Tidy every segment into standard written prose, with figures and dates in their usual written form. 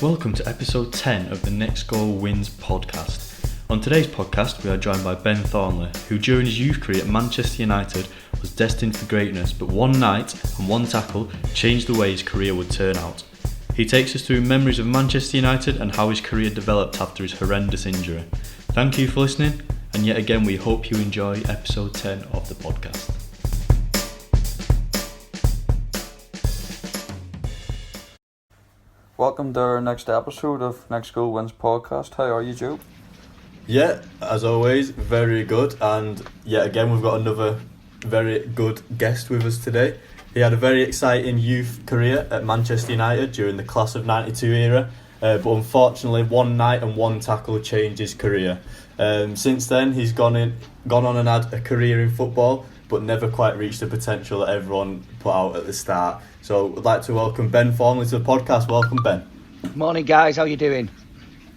Welcome to episode 10 of the Next Goal Wins podcast. On today's podcast, we are joined by Ben Thornley, who during his youth career at Manchester United was destined for greatness, but one night and one tackle changed the way his career would turn out. He takes us through memories of Manchester United and how his career developed after his horrendous injury. Thank you for listening, and yet again we hope you enjoy episode 10 of the podcast. Welcome to our next episode of Next Goal Wins podcast. How are you, Joe? Yeah, as always, very good. And yet again, we've got another very good guest with us today. He had a very exciting youth career at Manchester United during the class of '92 era, but unfortunately, one night and one tackle changed his career. Since then, he's gone on and had a career in football, but never quite reached the potential that everyone put out at the start. So I'd like to welcome Ben Thornley to the podcast. Welcome, Ben. Morning, guys. How you doing?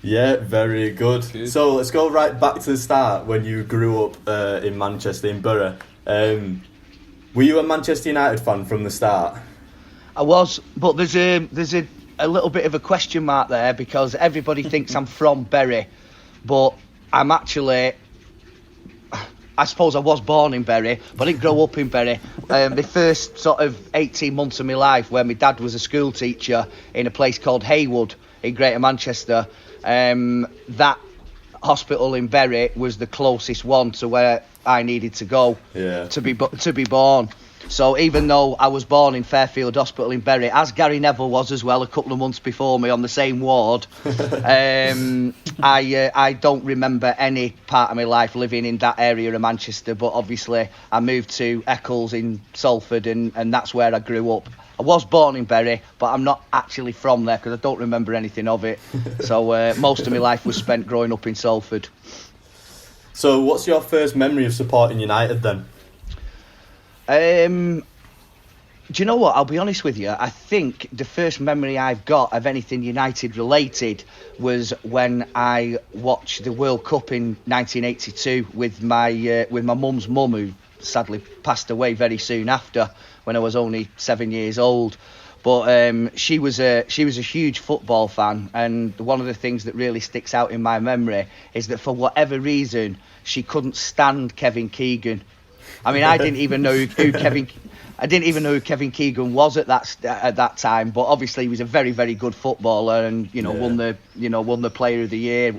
Yeah, very good. So let's go right back to the start when you grew up in Manchester, in Borough. Were you a Manchester United fan from the start? I was, but there's a little bit of a question mark there because everybody thinks I'm from Bury, but I'm actually... I suppose I was born in Bury, but I didn't grow up in Bury. The first sort of 18 months of my life, where my dad was a school teacher in a place called Haywood in Greater Manchester, that hospital in Bury was the closest one to where I needed to go to be born. So even though I was born in Fairfield Hospital in Bury, as Gary Neville was as well a couple of months before me on the same ward, I don't remember any part of my life living in that area of Manchester. But obviously I moved to Eccles in Salford and that's where I grew up. I was born in Bury, but I'm not actually from there because I don't remember anything of it. So most of my life was spent growing up in Salford. So what's your first memory of supporting United then? Do you know what? I'll be honest with you. I think the first memory I've got of anything United related was when I watched the World Cup in 1982 with my mum's mum, who sadly passed away very soon after when I was only 7 years old. But she was a huge football fan, and one of the things that really sticks out in my memory is that for whatever reason she couldn't stand Kevin Keegan. I mean, I didn't even know who Kevin Keegan was at that time. But obviously, he was a very, very good footballer, and won the Player of the Year,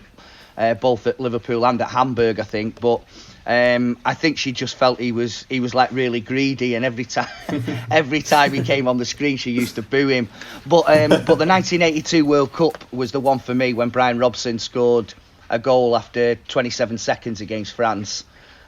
both at Liverpool and at Hamburg, I think. But I think she just felt he was like really greedy, and every time he came on the screen, she used to boo him. But the 1982 World Cup was the one for me when Brian Robson scored a goal after 27 seconds against France.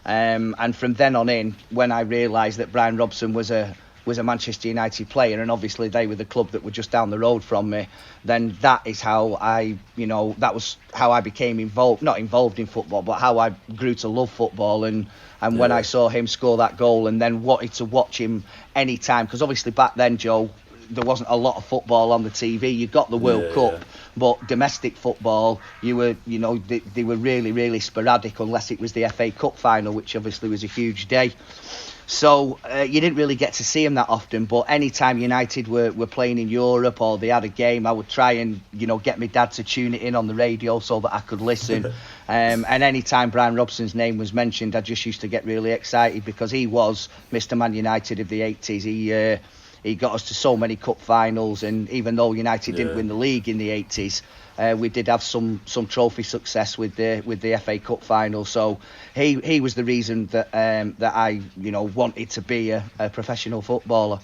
And from then on in, when I realised that Brian Robson was a Manchester United player, and obviously they were the club that were just down the road from me, then that is how that was how I became not involved in football, but how I grew to love football. And when I saw him score that goal and then wanted to watch him anytime, because obviously back then, Joe, there wasn't a lot of football on the TV. You got the World Cup, but domestic football, they were really, really sporadic unless it was the FA Cup final, which obviously was a huge day. So you didn't really get to see him that often. But any time United were playing in Europe or they had a game, I would try and get my dad to tune it in on the radio so that I could listen. And any time Brian Robson's name was mentioned, I just used to get really excited because he was Mr. Man United of the 80s. He got us to so many cup finals, and even though United didn't win the league in the 80s, we did have some trophy success with the FA Cup final. So he was the reason that I wanted to be a professional footballer.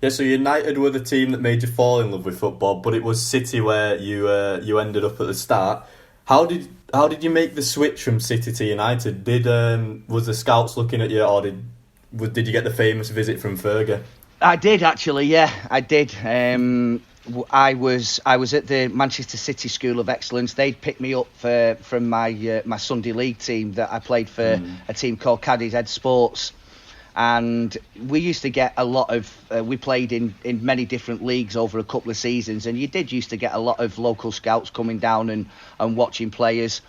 Yeah, so United were the team that made you fall in love with football, but it was City where you ended up at the start. How did you make the switch from City to United? Was the scouts looking at you, or did you get the famous visit from Fergie? I did actually, yeah, I did. I was at the Manchester City School of Excellence. They'd picked me up from my Sunday League team that I played for a team called Caddies Ed Sports, and we used to get a lot of. We played in many different leagues over a couple of seasons, and you did used to get a lot of local scouts coming down and watching players.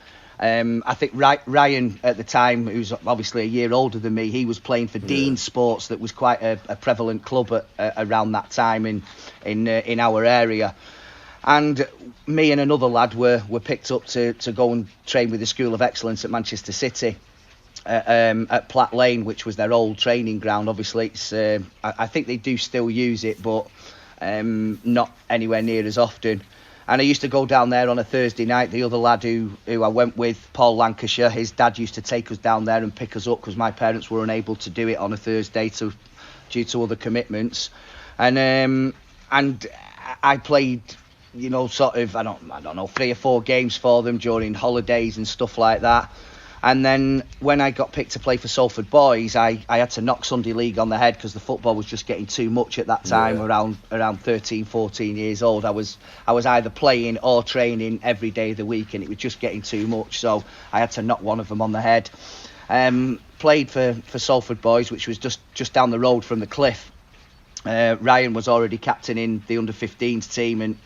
I think Ryan at the time, who's obviously a year older than me, he was playing for Dean Sports, that was quite a prevalent club around that time in our area. And me and another lad were picked up to go and train with the School of Excellence at Manchester City at Platt Lane, which was their old training ground. Obviously, it's I think they do still use it, but not anywhere near as often. And I used to go down there on a Thursday night. The other lad who I went with, Paul Lancashire, his dad used to take us down there and pick us up because my parents were unable to do it on a Thursday due to other commitments. And I played, sort of, I don't know, 3 or 4 games for them during holidays and stuff like that. And then when I got picked to play for Salford Boys, I had to knock Sunday League on the head because the football was just getting too much at that time. Around 13, 14 years old, I was either playing or training every day of the week, and it was just getting too much. So I had to knock one of them on the head. Played for Salford Boys, which was just down the road from the Cliff. Ryan was already captaining the under-15s team, and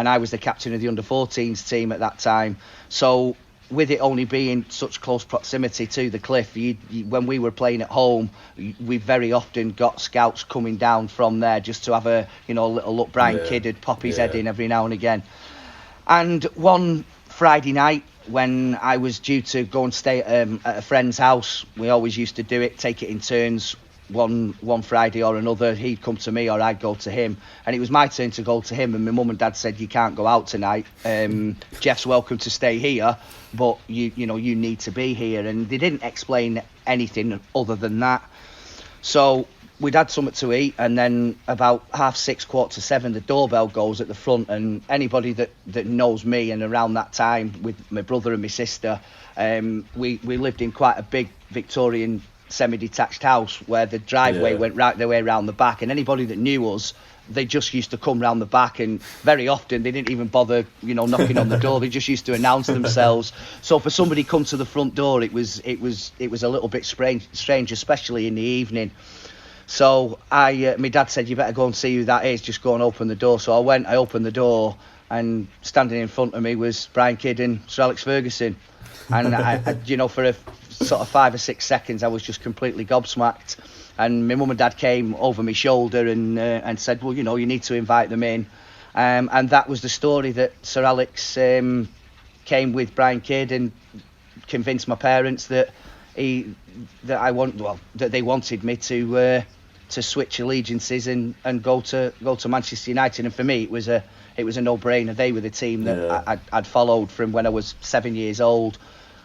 I was the captain of the under-14s team at that time. So with it only being such close proximity to the Cliff, when we were playing at home, we very often got scouts coming down from there just to have a little look. Brian Kidd would pop his head in every now and again. And one Friday night, when I was due to go and stay at a friend's house, we always used to do it, take it in turns. One Friday or another, he'd come to me or I'd go to him, and it was my turn to go to him, and my mum and dad said, you can't go out tonight, Jeff's welcome to stay here, but you need to be here. And they didn't explain anything other than that. So we'd had something to eat, and then about 6:30, 7:15, the doorbell goes at the front, and anybody that knows me, and around that time with my brother and my sister, we lived in quite a big Victorian semi-detached house where the driveway went right the way around the back, and anybody that knew us, they just used to come round the back, and very often they didn't even bother knocking on the door. They just used to announce themselves. So for somebody to come to the front door, it was a little bit strange, especially in the evening. So my dad said, you better go and see who that is, just go and open the door. So I opened the door, and standing in front of me was Brian Kidd and Sir Alex Ferguson. And I for a sort of 5 or 6 seconds, I was just completely gobsmacked. And my mum and dad came over my shoulder and said, well, you need to invite them in. And that was the story, that Sir Alex came with Brian Kidd and convinced my parents that they wanted me to switch allegiances and go to Manchester United. And for me, it was a no-brainer. They were the team that I'd followed from when I was 7 years old.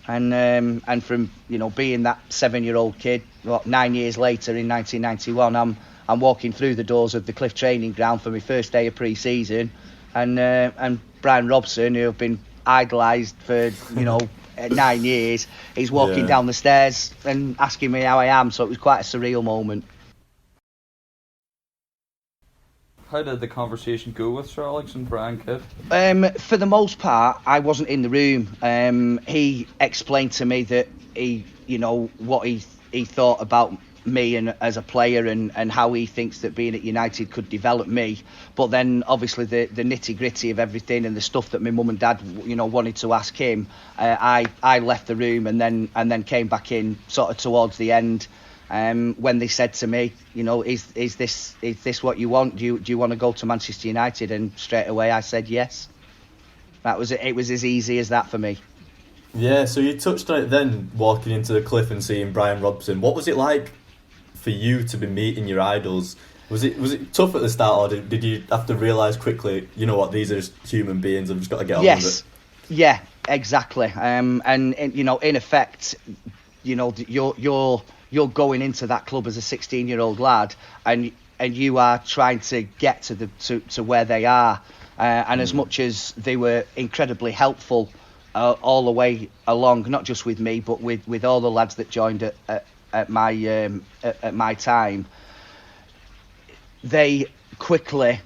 And from being that 7-year-old kid, 9 years later in 1991, I'm walking through the doors of the Cliff training ground for my first day of pre-season, and Brian Robson, who I've been idolised for 9 years, he's walking down the stairs and asking me how I am. So it was quite a surreal moment. How did the conversation go with Sir Alex and Brian Kidd? For the most part, I wasn't in the room. He explained to me that what he thought about me and as a player, and how he thinks that being at United could develop me. But then obviously the nitty gritty of everything and the stuff that my mum and dad wanted to ask him, I left the room and then came back in sort of towards the end. When they said to me, is this what you want? Do you want to go to Manchester United? And straight away I said yes. That was it. It was as easy as that for me. Yeah, so you touched on it then, walking into the Cliff and seeing Brian Robson. What was it like for you to be meeting your idols? Was it tough at the start, or did you have to realise quickly, these are just human beings, I've just got to get on with it? Yeah, exactly. And in effect, you're going into that club as a 16-year-old lad, and you are trying to get to where they are. And as much as they were incredibly helpful all the way along, not just with me, but with all the lads that joined at my time, they quickly,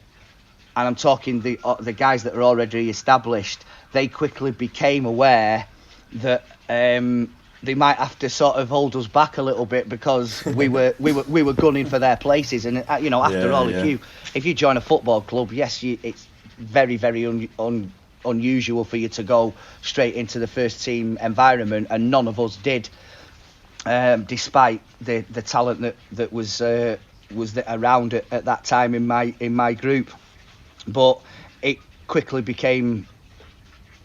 and I'm talking the guys that are already established, they quickly became aware that they might have to sort of hold us back a little bit, because we were gunning for their places. And after all, if you join a football club, yes, it's very, very unusual for you to go straight into the first team environment, and none of us did, despite the talent that was around at that time in my group. But it quickly became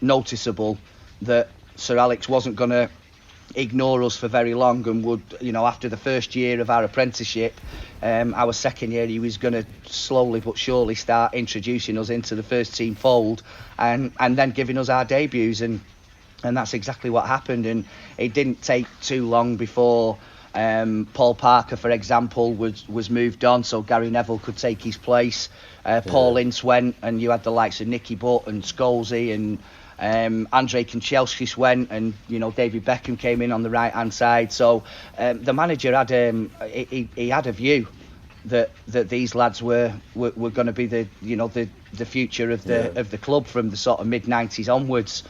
noticeable that Sir Alex wasn't going to ignore us for very long, and would, after the first year of our apprenticeship, our second year, he was going to slowly but surely start introducing us into the first team fold, and then giving us our debuts, and that's exactly what happened. And it didn't take too long before Paul Parker, for example, was moved on, so Gary Neville could take his place. Paul Ince went, and you had the likes of Nicky Butt and Scholesy, and Andrei Kanchelskis went, and David Beckham came in on the right hand side. So the manager had he had a view that these lads were going to be the future of the club from the sort of mid-90s onwards.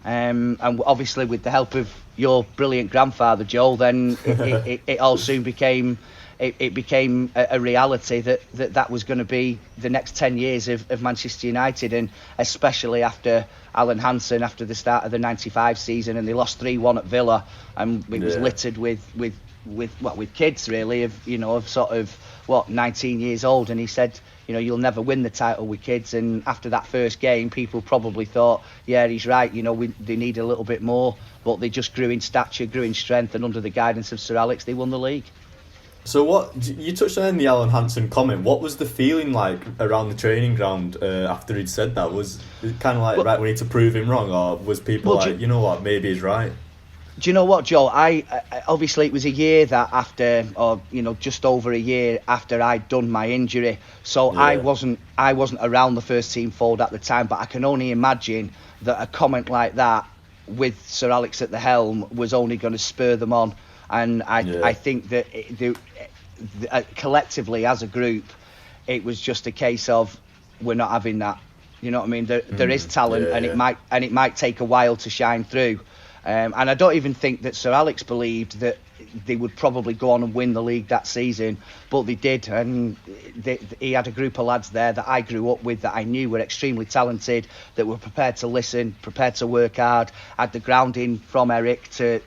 And obviously with the help of your brilliant grandfather, Joel, then it all soon became a reality that was going to be the next 10 years of Manchester United, and especially after Alan Hansen, after the start of the 95 season, and they lost 3-1 at Villa, and it was littered with kids really of sort of 19 years old, and he said, you'll never win the title with kids. And after that first game, people probably thought, yeah, he's right, they need a little bit more, but they just grew in stature, grew in strength, and under the guidance of Sir Alex, they won the league. So what you touched on in the Alan Hansen comment, what was the feeling like around the training ground after he'd said that? Was it kind of like, right, we need to prove him wrong, or was people you know what, maybe he's right? Do you know what, Joe? I obviously it was a year that after, or just over a year after I'd done my injury, so I wasn't around the first team fold at the time. But I can only imagine that a comment like that, with Sir Alex at the helm, was only going to spur them on. And I think that collectively as a group, it was just a case of, we're not having that. You know what I mean? There is talent, and it might take a while to shine through. And I don't even think that Sir Alex believed that they would probably go on and win the league that season, but they did, and he had a group of lads there that I grew up with, that I knew were extremely talented, that were prepared to listen, prepared to work hard, had the grounding from Eric to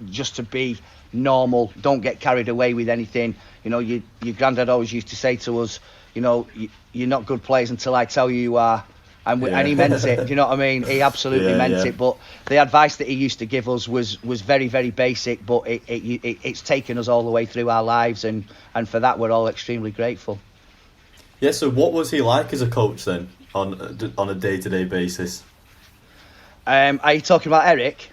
just to be normal, don't get carried away with anything. Your granddad always used to say to us, you're not good players until I tell you are. And he meant it. Do you know what I mean? He absolutely meant it. But the advice that he used to give us was very, very basic. But it's taken us all the way through our lives, and for that we're all extremely grateful. Yeah. So what was he like as a coach then, on a day-to-day basis? Are you talking about Eric?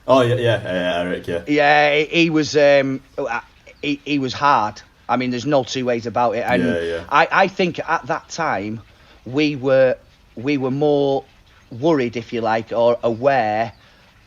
Oh yeah, Eric. Yeah. Yeah, he was. He was hard. I mean, there's no two ways about it. And I think at that time we were more worried, if you like, or aware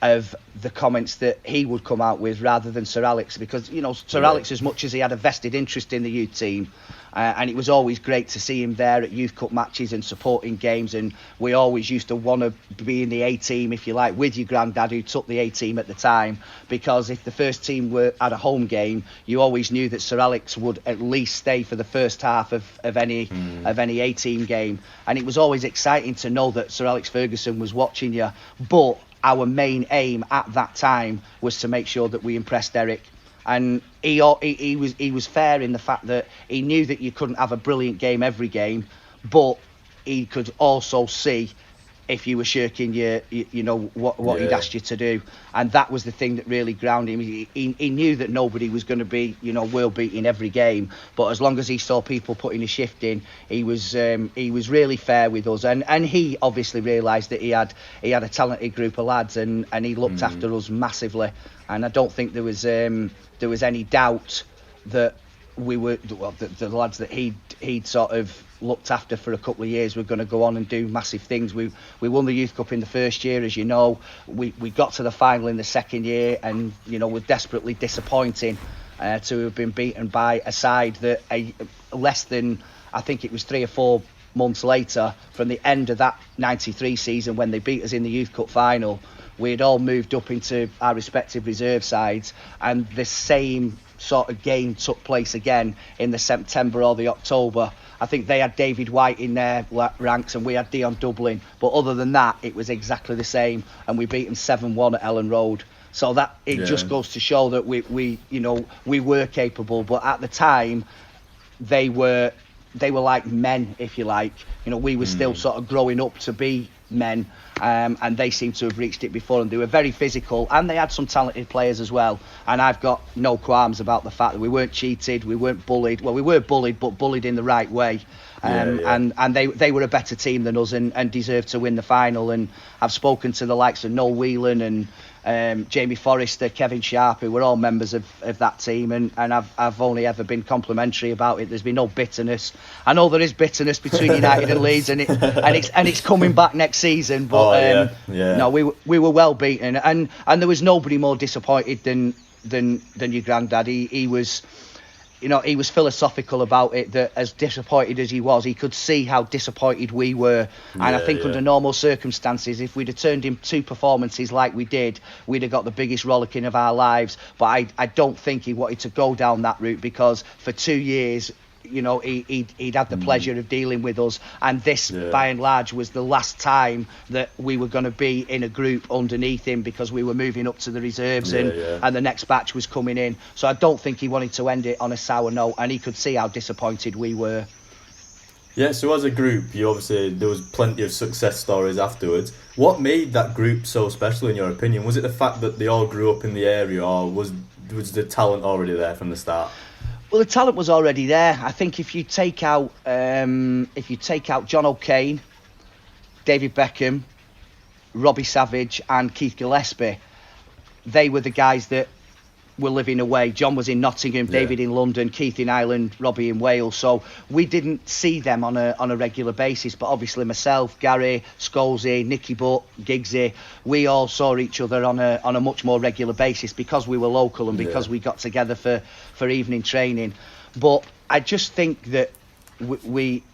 of the comments that he would come out with rather than Sir Alex, because Sir Alex, as much as he had a vested interest in the youth team, and it was always great to see him there at Youth Cup matches and supporting games, and we always used to want to be in the A team, if you like, with your granddad who took the A team at the time, because if the first team were at a home game, you always knew that Sir Alex would at least stay for the first half of any A team game, and it was always exciting to know that Sir Alex Ferguson was watching you. But our main aim at that time was to make sure that we impressed Eric. And he was fair in the fact that he knew that you couldn't have a brilliant game every game, but he could also see if you were shirking what he'd asked you to do, and that was the thing that really grounded him. He knew that nobody was going to be world beating every game, but as long as he saw people putting a shift in, he was really fair with us, and he obviously realised that he had a talented group of lads, and he looked after us massively, and I don't think there was any doubt that we were the lads that he'd sort of looked after for a couple of years were going to go on and do massive things. We won the Youth Cup in the first year, as you know. We got to the final in the second year, and were desperately disappointing to have been beaten by a side that less than, I think it was 3 or 4 months later from the end of that 93 season, when they beat us in the Youth Cup final, we had all moved up into our respective reserve sides, and the same sort of game took place again in the September or the October. I think they had David White in their ranks and we had Dion Dublin, but other than that it was exactly the same, and we beat them 7-1 at Ellen Road. So that it just goes to show that we were capable, but at the time they were they were like men, if you like. You know, we were still sort of growing up to be men, and they seemed to have reached it before, and they were very physical, and they had some talented players as well. And I've got no qualms about the fact that we weren't cheated, we weren't bullied. Well, we were bullied, but bullied in the right way. And they were a better team than us, and deserved to win the final. And I've spoken to the likes of Noel Whelan and Jamie Forrester, Kevin Sharp, who were all members of that team, and I've only ever been complimentary about it. There's been no bitterness. I know there is bitterness between United and Leeds, and it's coming back next season. But no, we were well beaten, and there was nobody more disappointed than your granddad. He was. You know, he was philosophical about it, that as disappointed as he was, he could see how disappointed we were. And I think under normal circumstances, if we'd have turned in 2 performances like we did, we'd have got the biggest rollicking of our lives. But I don't think he wanted to go down that route, because for 2 years, you know, he'd had the pleasure of dealing with us, and this by and large was the last time that we were going to be in a group underneath him, because we were moving up to the reserves, and the next batch was coming in. So I don't think he wanted to end it on a sour note, and he could see how disappointed we were. Yeah, so as a group, there was plenty of success stories afterwards. What made that group so special in your opinion? Was it the fact that they all grew up in the area, or was the talent already there from the start? Well, the talent was already there. I think if you take out John O'Kane, David Beckham, Robbie Savage, and Keith Gillespie, they were the guys that were living away. John was in Nottingham, David in London, Keith in Ireland, Robbie in Wales. So we didn't see them on a regular basis. But obviously myself, Gary, Scholesy, Nicky Butt, Giggsy, we all saw each other on a much more regular basis, because we were local and because we got together for evening training. But I just think that we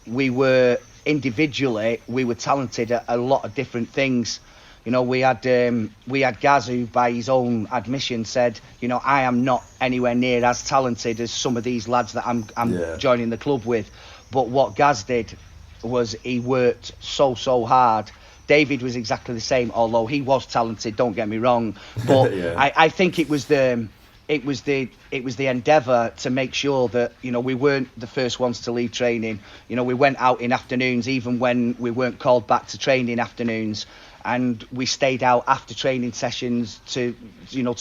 were individually, we were talented at a lot of different things. You know, we had Gaz, who by his own admission said, you know, I am not anywhere near as talented as some of these lads that I'm joining the club with. But what Gaz did was he worked so hard. David was exactly the same, although he was talented, don't get me wrong. But I think it was the endeavour to make sure that, you know, we weren't the first ones to leave training. You know, we went out in afternoons, even when we weren't called back to training afternoons. And we stayed out after training sessions to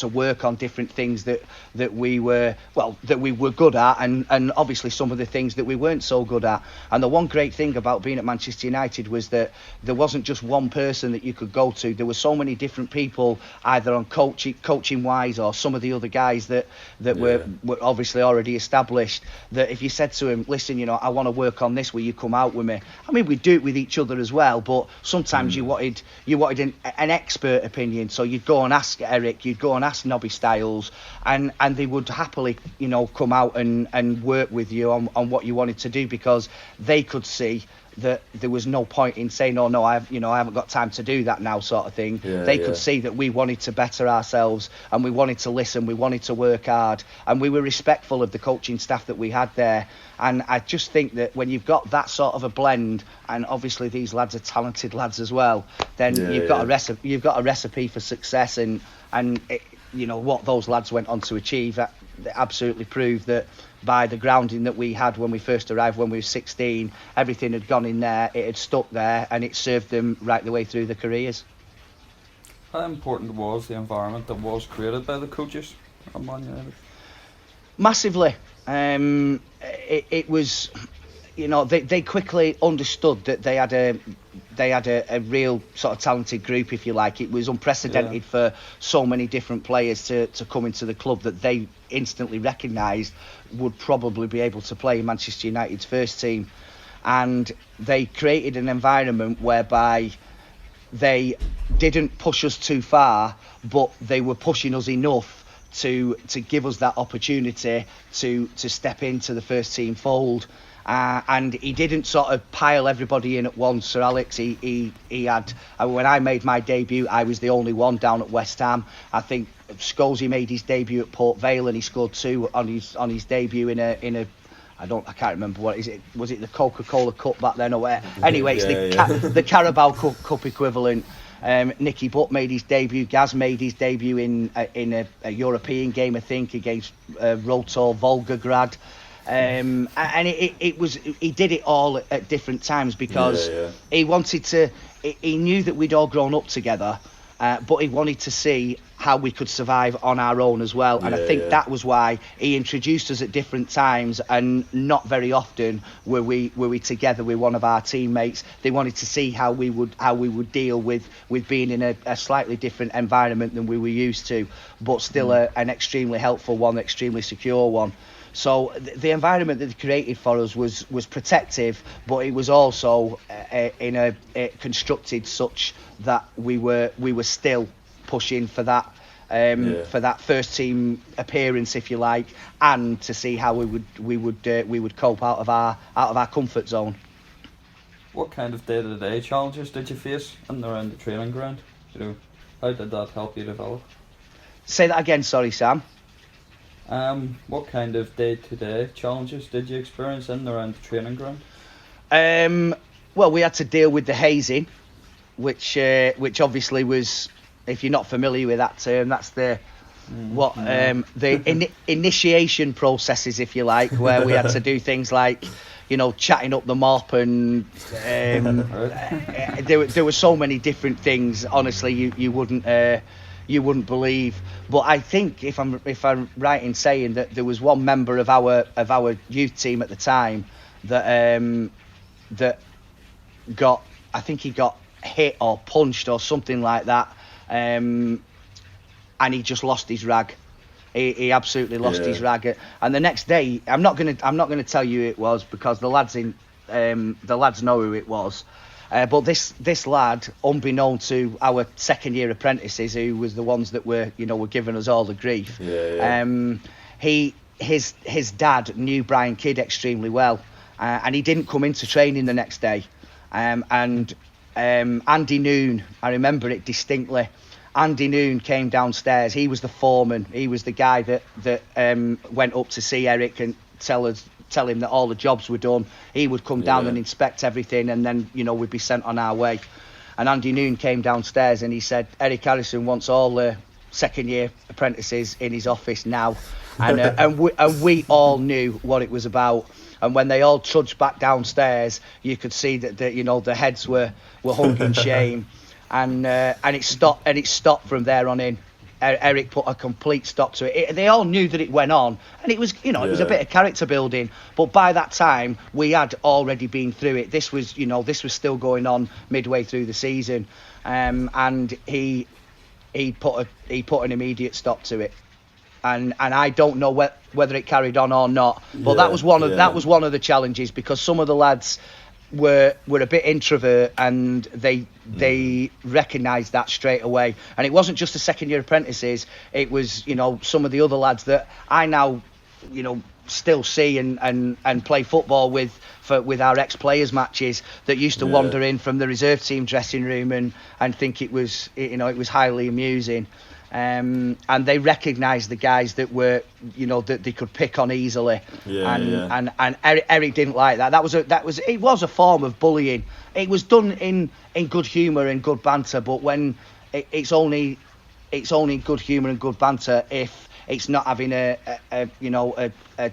work on different things that we were good at, and obviously some of the things that we weren't so good at. And the one great thing about being at Manchester United was that there wasn't just one person that you could go to. There were so many different people, either on coaching wise, or some of the other guys that were obviously already established, that if you said to him, listen, you know, I want to work on this, will you come out with me? I mean, we'd do it with each other as well, but sometimes you wanted an expert opinion, so you'd go and ask Eric, you'd go and ask Nobby Styles, and they would happily, you know, come out and work with you on what you wanted to do, because they could see that there was no point in saying, oh no, I haven't got time to do that now, sort of thing. They could see that we wanted to better ourselves, and we wanted to listen, we wanted to work hard, and we were respectful of the coaching staff that we had there. And I just think that when you've got that sort of a blend, and obviously these lads are talented lads as well, then you've got a recipe for success. And it, you know, what those lads went on to achieve, that absolutely proved that by the grounding that we had when we first arrived, when we were 16, everything had gone in there, it had stuck there, and it served them right the way through their careers. How important was the environment that was created by the coaches at Man United? Massively. It was, you know, they quickly understood that they had a real sort of talented group, if you like. It was unprecedented for so many different players to come into the club that they instantly recognised would probably be able to play in Manchester United's first team. And they created an environment whereby they didn't push us too far, but they were pushing us enough to give us that opportunity to step into the first team fold. And he didn't sort of pile everybody in at once, Sir Alex. He had, when I made my debut, I was the only one down at West Ham. I think Scholesy made his debut at Port Vale, and he scored 2 on his debut in a I can't remember what is it. Was it the Coca-Cola Cup back then or where? Anyway, it's the Carabao Cup equivalent. Nicky Butt made his debut. Gaz made his debut in a European game, I think, against Rotor Volgograd. And it was, he did it all at different times because he wanted to. He knew that we'd all grown up together, but he wanted to see how we could survive on our own as well. And I think that was why he introduced us at different times, and not very often were we together with one of our teammates. They wanted to see how we would deal with being in a slightly different environment than we were used to, but still an extremely helpful one, extremely secure one. So the environment that they created for us was protective, but it was also constructed such that we were still pushing for that first team appearance, if you like, and to see how we would cope out of our comfort zone. What kind of day-to-day challenges did you face in and around the training ground? How did that help you develop? Say that again, sorry, Sam. What kind of day-to-day challenges did you experience in and around the training ground? Well, we had to deal with the hazing, which obviously was, if you're not familiar with that term, that's the initiation processes, if you like, where we had to do things like, chatting up the mop, and there were so many different things. Honestly, you wouldn't believe. But I think if I'm right in saying that there was one member of our youth team at the time that got, I think he got hit or punched or something like that, and he just lost his rag. He absolutely lost his rag. And the next day, I'm not gonna tell you who it was, because the lads know who it was. But this lad, unbeknown to our second year apprentices, who was the ones that were giving us all the grief, his dad knew Brian Kidd extremely well, and he didn't come into training the next day. And Andy Noon, I remember it distinctly. Andy Noon came downstairs. He was the foreman. He was the guy that went up to see Eric and tell him that all the jobs were done. He would come down and inspect everything, and then we'd be sent on our way. And Andy Noon came downstairs and he said, Eric Harrison wants all the second year apprentices in his office now. And we all knew what it was about. And when they all trudged back downstairs, you could see that the heads were hung in shame. And it stopped from there on in. Eric put a complete stop to it. They all knew that it went on, and it was it was a bit of character building. But by that time, we had already been through it. This was still going on midway through the season, and he put an immediate stop to it. And I don't know whether it carried on or not. But that was one of the challenges, because some of the lads were a bit introvert, and they recognised that straight away. And it wasn't just the second year apprentices, it was some of the other lads that I now still see and play football with our ex-players matches, that used to wander in from the reserve team dressing room and think it was highly amusing. And they recognised the guys that were, that they could pick on easily. And Eric didn't like that. It was a form of bullying. It was done in good humour and good banter, but when it's only good humour and good banter if it's not having a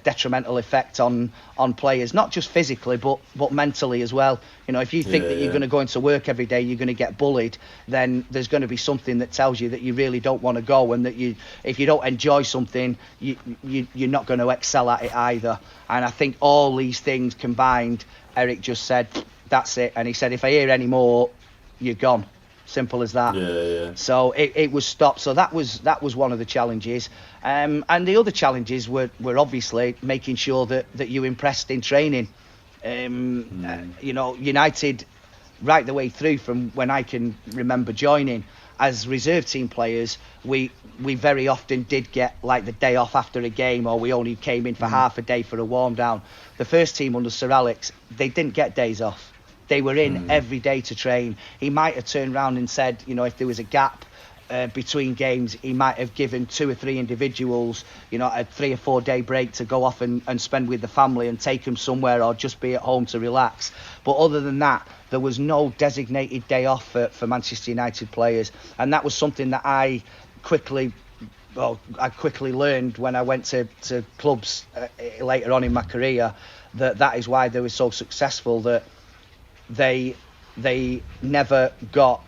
detrimental effect on players, not just physically but mentally as well. If you think that you're going to go into work every day, you're going to get bullied, then there's going to be something that tells you that you really don't want to go, and that if you don't enjoy something, you're not going to excel at it either. And I think all these things combined, Eric just said, that's it. And he said, if I hear any more, you're gone. Simple as that. So it was stopped. So that was one of the challenges. And the other challenges were obviously making sure that you impressed in training. United, right the way through from when I can remember joining, as reserve team players, we very often did get like the day off after a game, or we only came in for half a day for a warm down. The first team under Sir Alex, they didn't get days off. They were in every day to train. He might have turned around and said, if there was a gap between games, he might have given 2 or 3 individuals, a 3 or 4 day break to go off and spend with the family and take them somewhere, or just be at home to relax. But other than that, there was no designated day off for Manchester United players. And that was something that I quickly I quickly learned when I went to clubs later on in my career that is why they were so successful, that they never got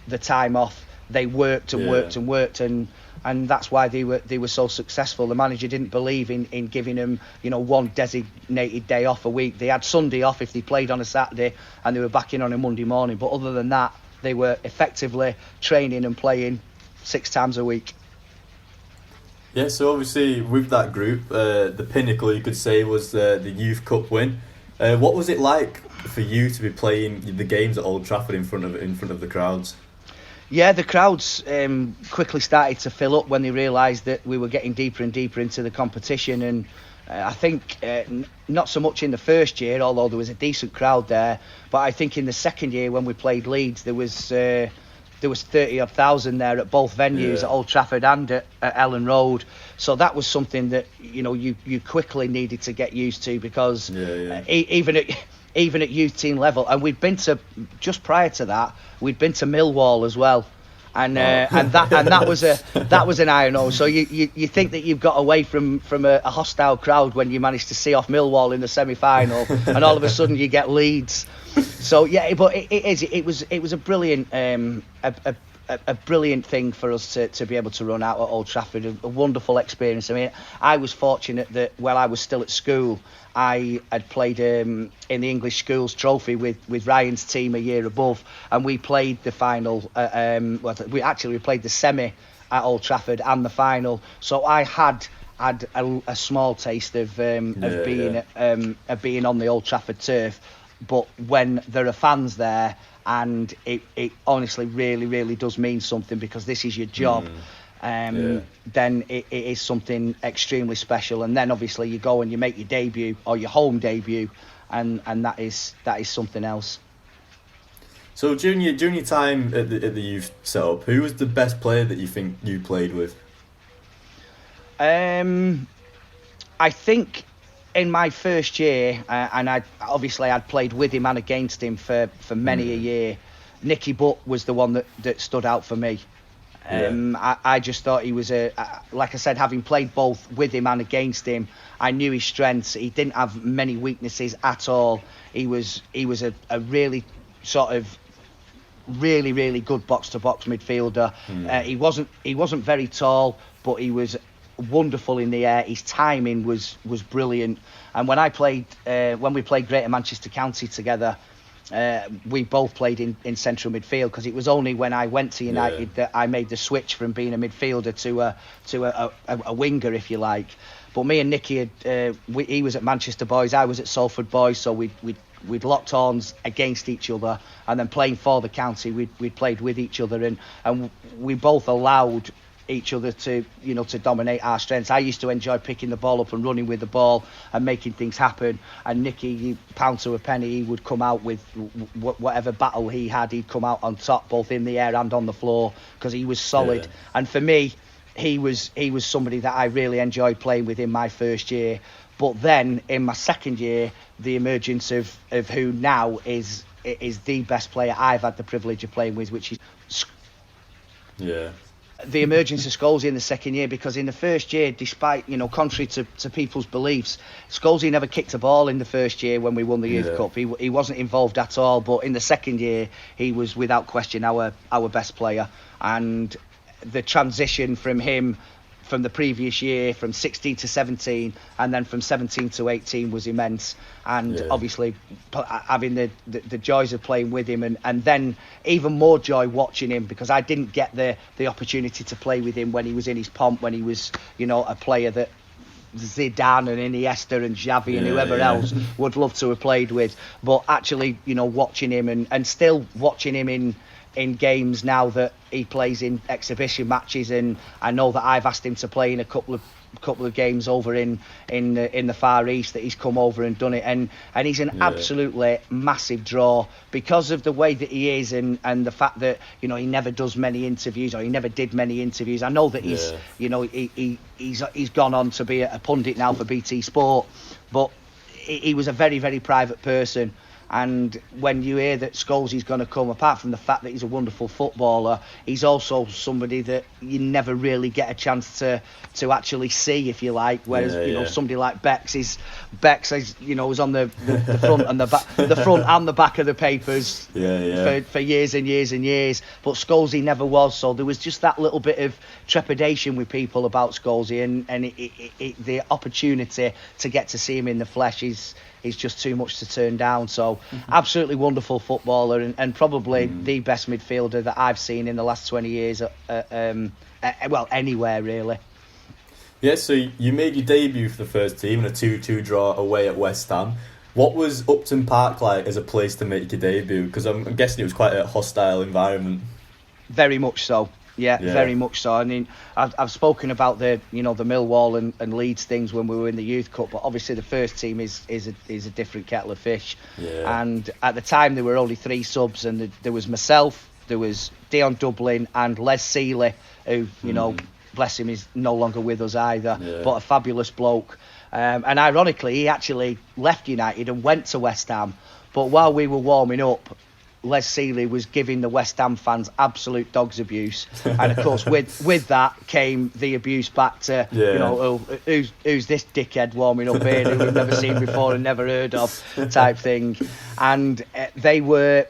the time off. They worked and worked and worked, and that's why they were so successful. The manager didn't believe in giving them, one designated day off a week. They had Sunday off if they played on a Saturday, and they were back in on a Monday morning. But other than that, they were effectively training and playing 6 times a week. Yeah, so obviously with that group, the pinnacle, you could say, was the Youth Cup win. What was it like for you to be playing the games at Old Trafford in front of the crowds? Yeah, the crowds quickly started to fill up when they realised that we were getting deeper and deeper into the competition, and I think not so much in the first year, although there was a decent crowd there, but I think in the second year when we played Leeds, there was 30-odd thousand there at both venues, at Old Trafford and at Ellen Road. So that was something that you quickly needed to get used to, because even at youth team level, and we'd been to, just prior to that, we'd been to Millwall as well, and that was an iron. So you think that you've got away from a hostile crowd when you managed to see off Millwall in the semi-final, and all of a sudden you get Leeds. So yeah, but it was a brilliant a brilliant thing for us to be able to run out at Old Trafford. A wonderful experience. I mean, I was fortunate that while I was still at school, I had played in the English Schools Trophy with Ryan's team a year above, and we played the final. We played the semi at Old Trafford and the final. So I had a small taste of being on the Old Trafford turf. But when there are fans there, and it honestly really, really does mean something, because this is your job, then it is something extremely special. And then obviously you go and you make your debut, or your home debut, and that is something else. So during your time at the youth setup, who was the best player that you think you played with? I think in my first year, and I'd played with him and against him for many a year, Nicky Butt was the one that stood out for me. I just thought he was like I said, having played both with him and against him, I knew his strengths. He didn't have many weaknesses at all. He was a really sort of really, really good box-to-box midfielder. He wasn't very tall, but he was wonderful in the air. His timing was brilliant. And when we played Greater Manchester County together, we both played in central midfield, because it was only when I went to United that I made the switch from being a midfielder to a winger, if you like. But me and Nicky, he was at Manchester Boys, I was at Salford Boys, so we'd locked horns against each other, and then playing for the county, we'd played with each other, and we both allowed each other to dominate our strengths. I used to enjoy picking the ball up and running with the ball and making things happen, and Nicky, pound to a penny, he would come out with whatever battle he had, he'd come out on top, both in the air and on the floor, because he was solid. And for me, he was somebody that I really enjoyed playing with in my first year. But then in my second year, the emergence of who now is the best player I've had the privilege of playing with, which is the emergence of Scholesy in the second year. Because in the first year, despite, contrary to people's beliefs, Scholesy never kicked a ball in the first year when we won the Youth Cup. He wasn't involved at all. But in the second year, he was without question our best player. And the transition from him from the previous year, from 16 to 17, and then from 17 to 18 was immense. And obviously having the joys of playing with him, and then even more joy watching him, because I didn't get the opportunity to play with him when he was in his pomp, when he was a player that Zidane and Iniesta and Xavi and whoever else would love to have played with. But actually watching him and still watching him in games now that he plays in exhibition matches, and I know that I've asked him to play in a couple of games over in the Far East, that he's come over and done it, and he's an absolutely massive draw because of the way that he is, and the fact that he never does many interviews, or he never did many interviews. I know that he's he's gone on to be a pundit now for BT Sport, but he was a very, very private person. And when you hear that Scholesy's going to come, apart from the fact that he's a wonderful footballer, he's also somebody that you never really get a chance to actually see, if you like. Whereas somebody like Bex is was on the front and the back, the front and the back of the papers for years and years and years. But Scholesy never was. So there was just that little bit of trepidation with people about Scholesy, and the opportunity to get to see him in the flesh is just too much to turn down. So absolutely wonderful footballer, and probably the best midfielder that I've seen in the last 20 years, anywhere really. Yeah, so you made your debut for the first team in a 2-2 draw away at West Ham. What was Upton Park like as a place to make your debut? Because I'm guessing it was quite a hostile environment. Very much so. Yeah, very much so. I mean, I've spoken about the Millwall and Leeds things when we were in the Youth Cup, but obviously the first team is a different kettle of fish. Yeah. And at the time there were only 3 subs, and there was myself, there was Dion Dublin and Les Seeley, who bless him, is no longer with us either, but a fabulous bloke. And ironically, he actually left United and went to West Ham. But while we were warming up, Les Seeley was giving the West Ham fans absolute dog's abuse, and of course with that came the abuse back to who's this dickhead warming up here who we've never seen before and never heard of type thing. And they were,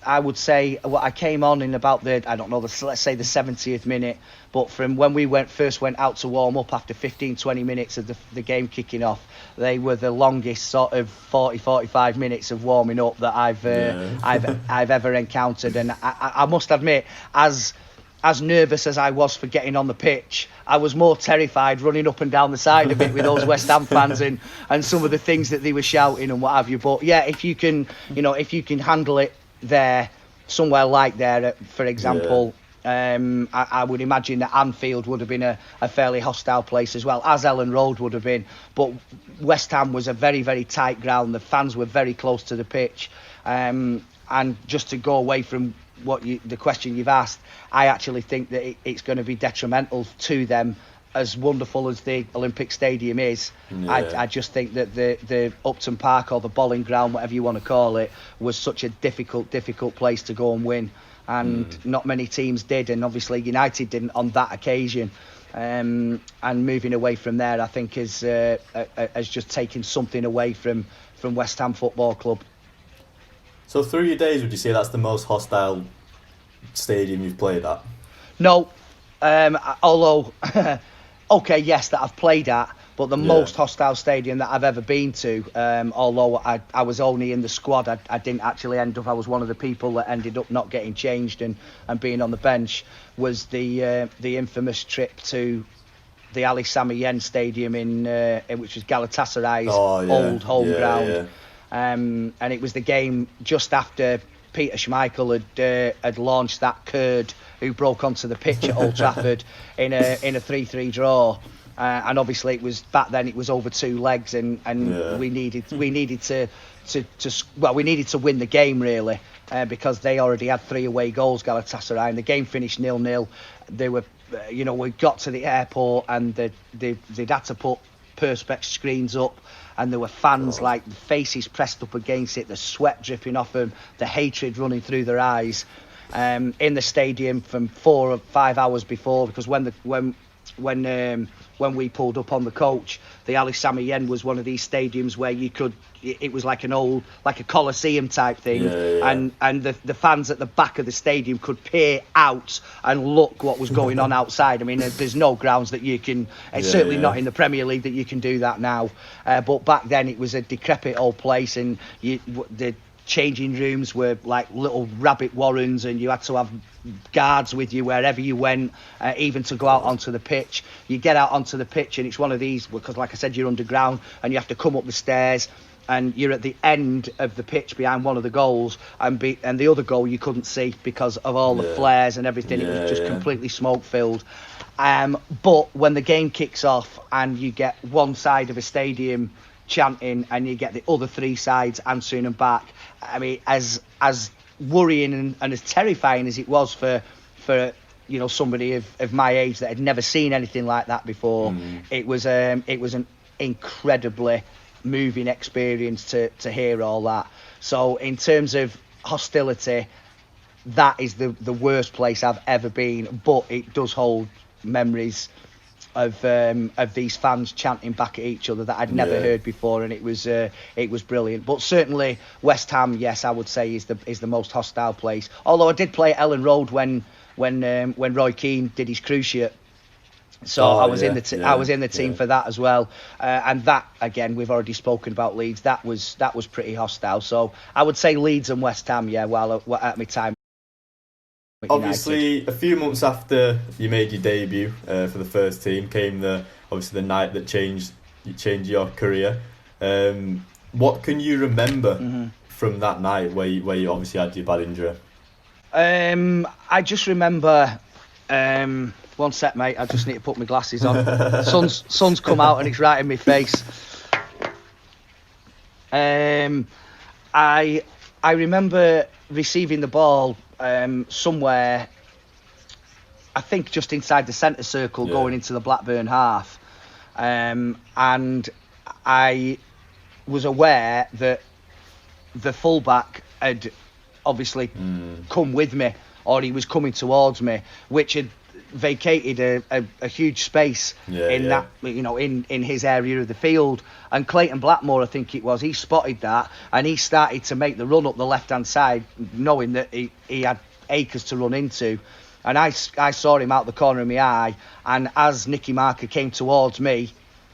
I would say, I came on in about let's say the 70th minute, but from when we first went out to warm up after 15-20 minutes of the game kicking off, they were the longest sort of 40-45 minutes of warming up that I've ever encountered. And I must admit, as nervous as I was for getting on the pitch, I was more terrified running up and down the side of it with those West Ham fans and some of the things that they were shouting and what have you. But yeah, if you can handle it there, somewhere like there, for example, I would imagine that Anfield would have been a fairly hostile place as well, as Ellen Road would have been. But West Ham was a very, very tight ground. The fans were very close to the pitch. And just to go away from the question you've asked, I actually think that it's going to be detrimental to them. As wonderful as the Olympic Stadium is, I just think that the Upton Park, or the Bowling Ground, whatever you want to call it, was such a difficult place to go and win. And not many teams did, and obviously United didn't on that occasion. And moving away from there, I think has just taken something away from West Ham Football Club. So through your days, would you say that's the most hostile stadium you've played at? No, although okay, yes, that I've played at, but the most hostile stadium that I've ever been to, although I was only in the squad, I didn't actually end up, I was one of the people that ended up not getting changed and being on the bench, was the infamous trip to the Ali Sami Yen Stadium which was Galatasaray's old home ground. Yeah. And it was the game just after Peter Schmeichel had launched that Kurd who broke onto the pitch at Old Trafford in a 3-3 draw. And obviously it was back then, it was over 2 legs, and we needed to win the game really, because they already had 3 away goals, Galatasaray, and the game finished 0-0. They were we got to the airport and they'd had to put perspex screens up, and there were fans like the faces pressed up against it, the sweat dripping off them, the hatred running through their eyes, in the stadium from 4 or 5 hours before, because when we pulled up on the coach, the Ali Sami Yen was one of these stadiums where it was like a Colosseum type thing, and the fans at the back of the stadium could peer out and look what was going on outside. I mean, there's no grounds that you can, certainly not in the Premier League, that you can do that now, but back then it was a decrepit old place, and the changing rooms were like little rabbit warrens, and you had to have guards with you wherever you went, even to go out onto the pitch. You get out onto the pitch and it's one of these, because like I said, you're underground and you have to come up the stairs, and you're at the end of the pitch behind one of the goals, and the other goal you couldn't see because of all the flares and everything. It was just completely smoke filled. But when the game kicks off and you get one side of a stadium chanting and you get the other 3 sides answering them back, I mean, as worrying and as terrifying as it was for somebody of my age that had never seen anything like that before, it was an incredibly moving experience to hear all that. So in terms of hostility, that is the worst place I've ever been, but it does hold memories of these fans chanting back at each other that I'd never heard before, and it was brilliant. But certainly West Ham, yes, I would say is the most hostile place. Although I did play at Ellen Road when Roy Keane did his cruciate. So I was in the team for that as well, and that again we've already spoken about Leeds. That was pretty hostile. So I would say Leeds and West Ham, while at my time. Obviously, United. a few months after you made your debut for the first team came the night that changed your career. What can you remember from that night where you obviously had your bad injury? I just remember. One sec, mate. I just need to put my glasses on. Sun's come out and it's right in my face. I remember receiving the ball somewhere, I think just inside the centre circle, going into the Blackburn half, and I was aware that the fullback had obviously come with me, or he was coming towards me, which had vacated a huge space that, in his area of the field. And Clayton Blackmore, I think it was, he spotted that and he started to make the run up the left hand side, knowing that he had acres to run into. And I saw him out the corner of my eye, and as Nicky Marker came towards me,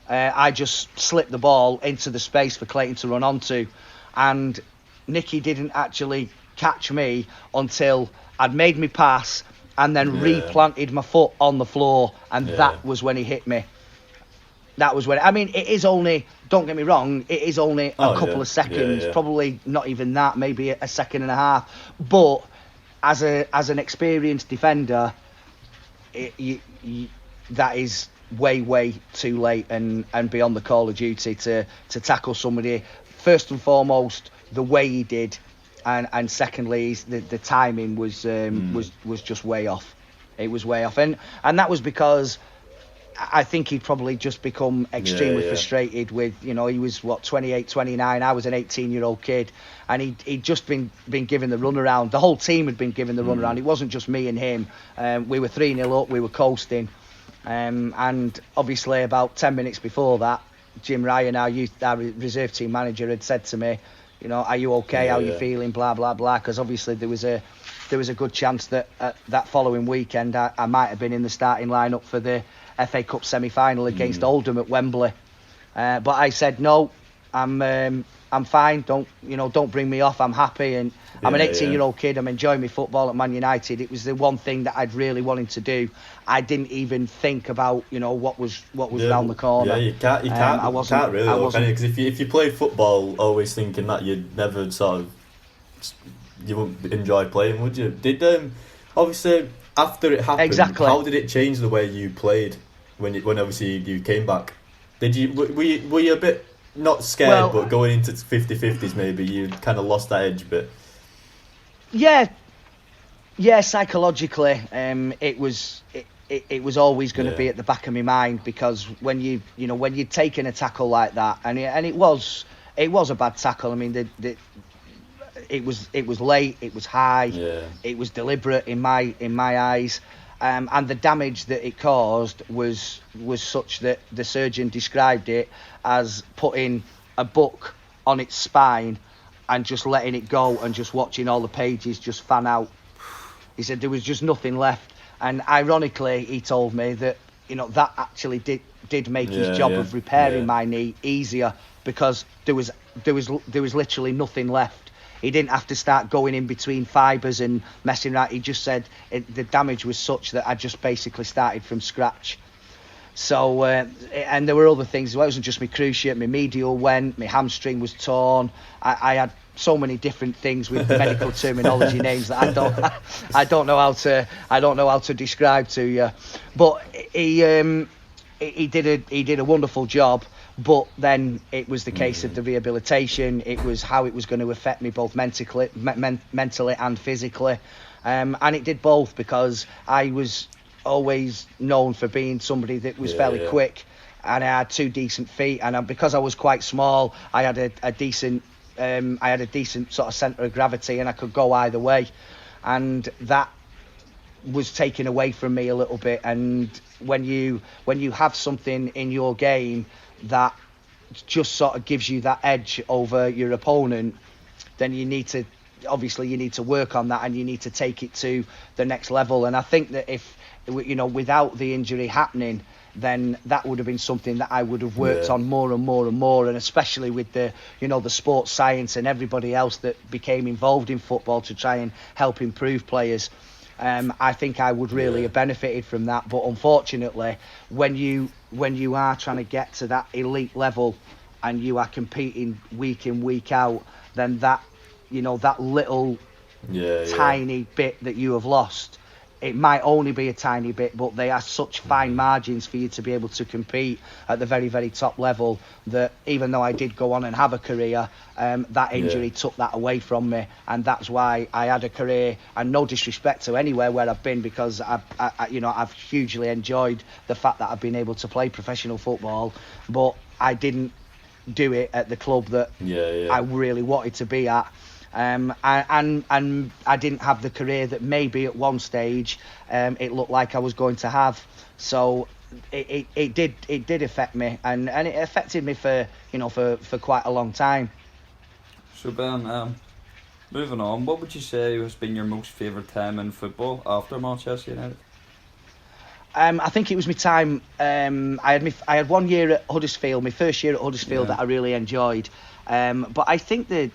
I just slipped the ball into the space for Clayton to run onto, and Nicky didn't actually catch me until I'd made me pass and then replanted my foot on the floor, and that was when he hit me. That was when, it is only, don't get me wrong, it is only a couple of seconds, probably not even that, maybe a second and a half. But as an experienced defender, that is way too late and beyond the call of duty to tackle somebody. First and foremost, the way he did. And secondly, the timing was just way off. It was way off, and that was because I think he'd probably just become extremely frustrated with, he was 28, 29. I was an 18-year-old kid, and he'd just been given the runaround. The whole team had been given the runaround. It wasn't just me and him. We were 3-0 up. We were coasting, and obviously about 10 minutes before that, Jim Ryan, our reserve team manager, had said to me, are you okay? How are you feeling? Blah blah blah. Because obviously there was a good chance that that following weekend I might have been in the starting lineup for the FA Cup semi-final against Oldham at Wembley. But I said no. I'm fine. Don't bring me off. I'm happy, and I'm an 18-year-old kid. I'm enjoying my football at Man United. It was the one thing that I'd really wanted to do. I didn't even think about what was round the corner. Yeah, you can't really, because if you played football always thinking that you'd never you wouldn't enjoy playing, would you? Did obviously after it happened, how did it change the way you played when obviously you came back? Did you were you a bit not scared, but going into 50-50s maybe you kind of lost that edge a bit? Yeah, psychologically, it was always going to be at the back of my mind, because when you'd taken a tackle like that, and it was a bad tackle. It was late, it was high, it was deliberate in my eyes, and the damage that it caused was such that the surgeon described it as putting a book on its spine and just letting it go and just watching all the pages just fan out. He said there was just nothing left, and ironically he told me that that actually did make his job of repairing my knee easier, because there was literally nothing left. He didn't have to start going in between fibres and messing around. He just said the damage was such that I just basically started from scratch. So, and there were other things. It wasn't just my cruciate. My medial went. My hamstring was torn. I had so many different things with medical terminology names that I don't know how to describe to you. But he did a wonderful job. But then it was the case of the rehabilitation. It was how it was going to affect me both mentally and physically, and it did both, because I was always known for being somebody that was fairly quick, and I had 2 decent feet, and because I was quite small, I had a decent sort of centre of gravity, and I could go either way, and that was taken away from me a little bit. And when you have something in your game that just sort of gives you that edge over your opponent, then you need to work on that, and you need to take it to the next level. And I think that if, without the injury happening, then that would have been something that I would have worked on more and more and more, and especially with the sports science and everybody else that became involved in football to try and help improve players. I think I would really have benefited from that. But unfortunately, when you are trying to get to that elite level and you are competing week in, week out, then that little tiny bit that you have lost, it might only be a tiny bit, but they are such fine margins for you to be able to compete at the very, very top level, that even though I did go on and have a career, that injury took that away from me. And that's why I had a career, and no disrespect to anywhere where I've been, because I've hugely enjoyed the fact that I've been able to play professional football, but I didn't do it at the club that I really wanted to be at. And I didn't have the career that maybe at one stage it looked like I was going to have. So it did affect me, and it affected me for quite a long time. So Ben, moving on, what would you say has been your most favourite time in football after Manchester United? I think it was my time. I had 1 year at Huddersfield, my first year at Huddersfield, that I really enjoyed. But I think the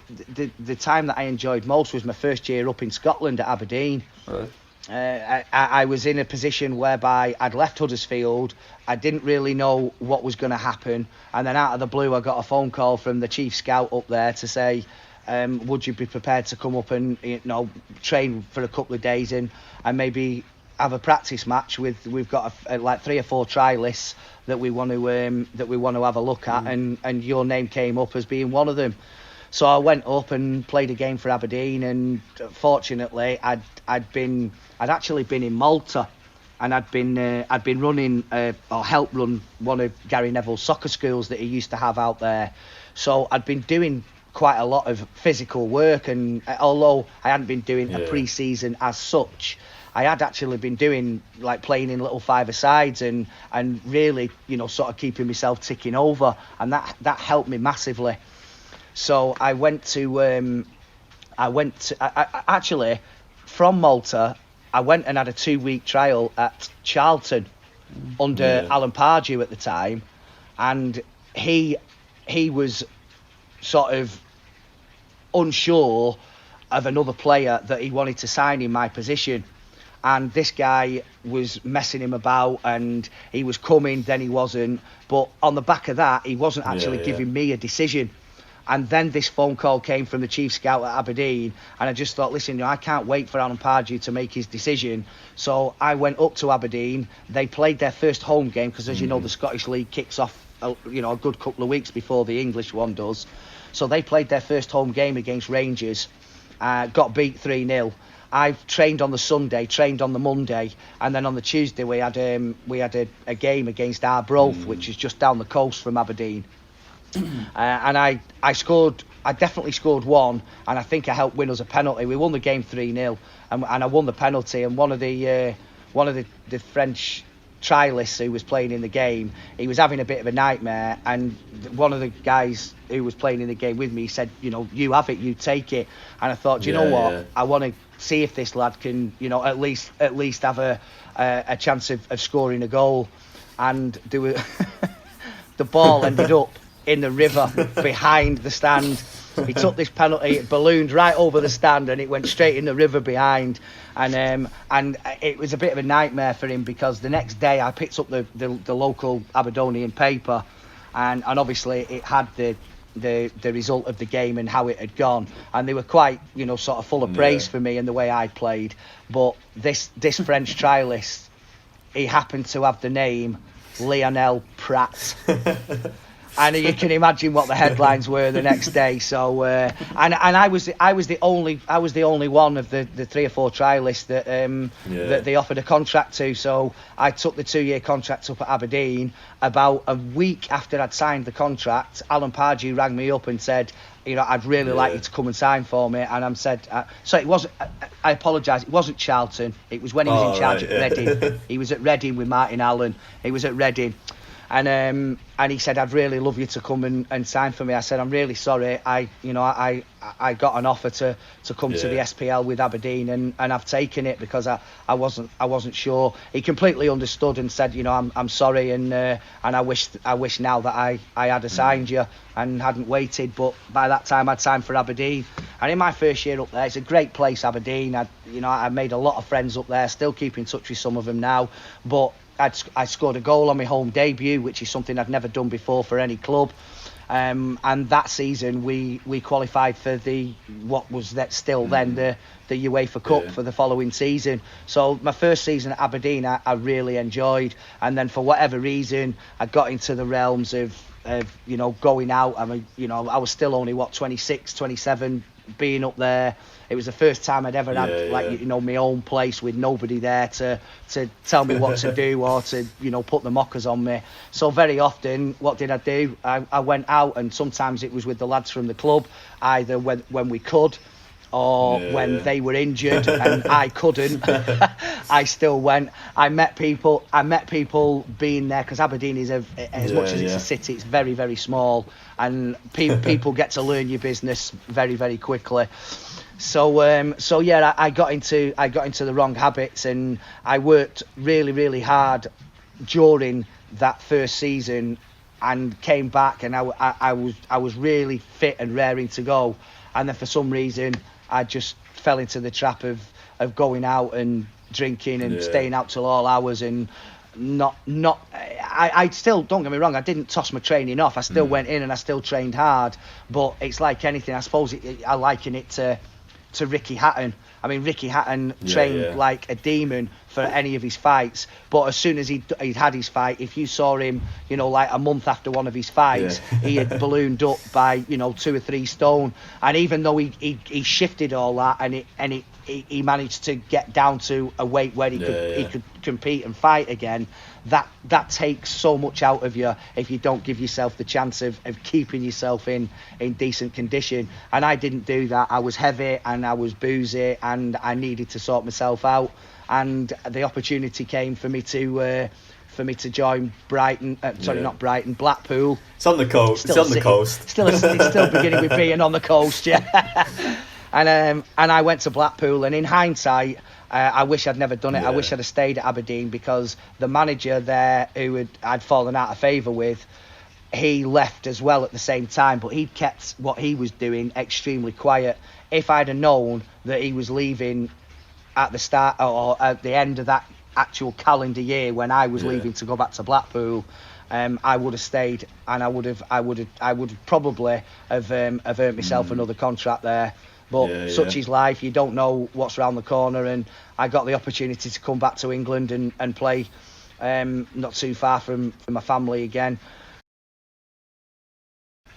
time that I enjoyed most was my first year up in Scotland at Aberdeen. Right. I was in a position whereby I'd left Huddersfield. I didn't really know what was going to happen, and then out of the blue I got a phone call from the chief scout up there to say, would you be prepared to come up and train for a couple of days and maybe have a practice match we've got like 3 or 4 trialists that we want to have a look at, and your name came up as being one of them. So I went up and played a game for Aberdeen, and fortunately I'd actually been in Malta, and I'd been running or helped run one of Gary Neville's soccer schools that he used to have out there. So I'd been doing quite a lot of physical work, and although I hadn't been doing a pre-season as such, I had actually been doing, like, playing in little five-a-sides and really, sort of keeping myself ticking over, and that helped me massively. So I actually, from Malta, I went and had a 2-week trial at Charlton under Alan Pardew at the time, and he was sort of unsure of another player that he wanted to sign in my position. And this guy was messing him about, and he was coming, then he wasn't. But on the back of that, he wasn't actually giving me a decision. And then this phone call came from the chief scout at Aberdeen, and I just thought, listen, I can't wait for Alan Pardew to make his decision. So I went up to Aberdeen. They played their first home game, because as you know, the Scottish League kicks off a good couple of weeks before the English one does. So they played their first home game against Rangers, got beat 3-0. I've trained on the Sunday, trained on the Monday, and then on the Tuesday we had a game against Arbroath, which is just down the coast from Aberdeen. And I definitely scored one, and I think I helped win us a penalty. We won the game 3-0, and I won the penalty. And one of the French trialists who was playing in the game, he was having a bit of a nightmare, and one of the guys who was playing in the game with me said, you have it, you take it. And I thought, do you know what? I want to see if this lad can, at least have a chance of scoring a goal. And the ball ended up in the river behind the stand. He took this penalty, it ballooned right over the stand, and it went straight in the river behind. And it was a bit of a nightmare for him, because the next day I picked up the local Aberdonian paper, and obviously it had the result of the game and how it had gone, and they were quite sort of full of praise for me and the way I played. But this French trialist, he happened to have the name Lionel Prat. And you can imagine what the headlines were the next day. So, and I was the only one of the 3 or 4 trialists that they offered a contract to. So I took the 2-year contract up at Aberdeen. About a week after I'd signed the contract, Alan Pardew rang me up and said, I'd really like you to come and sign for me. And I said, so it wasn't. I apologise. It wasn't Charlton. It was when he was in charge at Reading. He was at Reading with Martin Allen. He was at Reading. And he said, I'd really love you to come and sign for me. I said, I'm really sorry. I got an offer to come to the SPL with Aberdeen, and I've taken it because I wasn't sure. He completely understood and said, I'm sorry, and I wish now that I had assigned you and hadn't waited. But by that time I'd signed for Aberdeen, and in my first year up there, it's a great place, Aberdeen. I made a lot of friends up there. Still keep in touch with some of them now, but I scored a goal on my home debut, which is something I'd never done before for any club. And that season we qualified for the UEFA Cup for the following season. So my first season at Aberdeen I really enjoyed, and then for whatever reason I got into the realms of going out. I mean, I was still only 26, 27 being up there. It was the first time I'd ever had my own place with nobody there to tell me what to do or to put the mockers on me. So very often, what did I do? I went out, and sometimes it was with the lads from the club, either when we could or when they were injured and I couldn't. I still went. I met people being there, because Aberdeen is as much as it's a city, it's very, very small, and people get to learn your business very, very quickly. So I got into the wrong habits, and I worked really, really hard during that first season, and came back, and I was really fit and raring to go, and then for some reason I just fell into the trap of going out and drinking and staying out till all hours, and I still, don't get me wrong, I didn't toss my training off. I still went in and I still trained hard, but it's like anything, I suppose I liken it to Ricky Hatton. I mean, Ricky Hatton trained like a demon for any of his fights, but as soon as he'd had his fight, if you saw him, like a month after one of his fights, he had ballooned up by 2 or 3 stone. And even though he shifted all that, and he managed to get down to a weight where he could compete and fight again, that takes so much out of you if you don't give yourself the chance of keeping yourself in decent condition. And I didn't do that. I was heavy and I was boozy, and I needed to sort myself out. And the opportunity came for me to join Brighton. Not Brighton, Blackpool. It's on the coast. It's on the coast. It's still beginning with being on the coast, yeah. And I went to Blackpool, and in hindsight, I wish I'd never done it. I wish I'd have stayed at Aberdeen, because the manager there, who I'd fallen out of favour with, he left as well at the same time, but he'd kept what he was doing extremely quiet. If I'd have known that he was leaving at the start or at the end of that actual calendar year when I was leaving to go back to Blackpool, I would have stayed, and I would probably have earned myself another contract there. But such is life. You don't know what's around the corner, and I got the opportunity to come back to England and play not too far from my family again.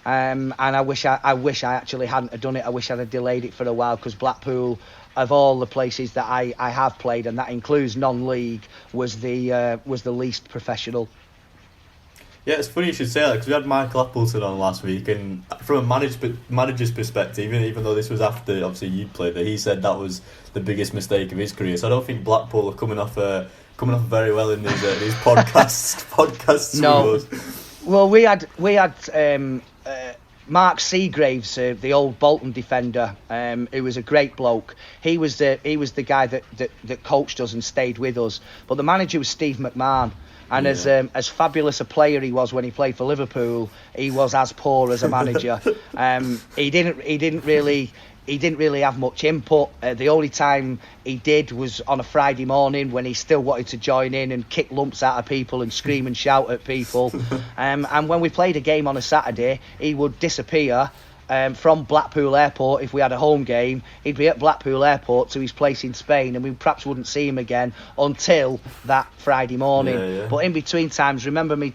And I wish I actually hadn't have done it. I wish I'd have delayed it for a while, because Blackpool, of all the places that I have played, and that includes non-league, was the least professional. Yeah, it's funny you should say that, because we had Michael Appleton on last week, and from a manager's perspective, even though this was after obviously you'd played it, he said that was the biggest mistake of his career. So I don't think Blackpool are coming off very well in these podcasts. No, well, we had Mark Seagraves, the old Bolton defender, who was a great bloke. He was the guy that coached us and stayed with us. But the manager was Steve McMahon. And as fabulous a player he was when he played for Liverpool, he was as poor as a manager. He didn't really have much input. The only time he did was on a Friday morning, when he still wanted to join in and kick lumps out of people and scream and shout at people. And when we played a game on a Saturday, he would disappear from Blackpool Airport. If we had a home game, he'd be at Blackpool Airport to his place in Spain, and we perhaps wouldn't see him again until that Friday morning. But in between times, remember me,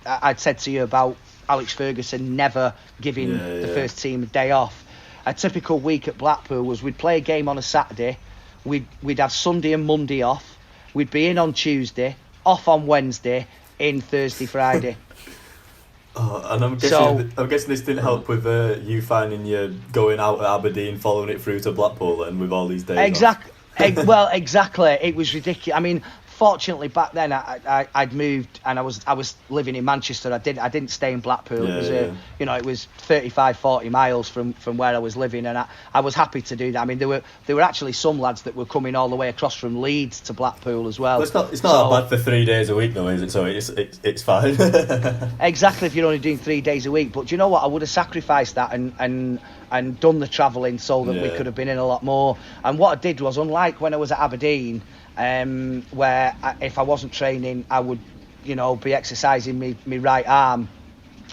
I'd said to you about Alex Ferguson never giving the first team a day off. A typical week at Blackpool was we'd play a game on a Saturday, we'd have Sunday and Monday off, we'd be in on Tuesday, off on Wednesday, in Thursday, Friday. And I'm guessing this didn't help with you finding you going out at Aberdeen, following it through to Blackpool, and with all these days. Well, exactly. It was ridiculous. I mean, fortunately back then I'd moved and I was living in Manchester. I didn't stay in Blackpool. It was 35-40 miles from where I was living, and I was happy to do that. I mean, there were actually some lads that were coming all the way across from Leeds to Blackpool as well. It's not that bad for 3 days a week though, is it? So it's fine. Exactly, if you're only doing 3 days a week. But do you know what? I would have sacrificed that and done the travelling so that we could have been in a lot more. And what I did was, unlike when I was at Aberdeen, where if I wasn't training, I would, be exercising me right arm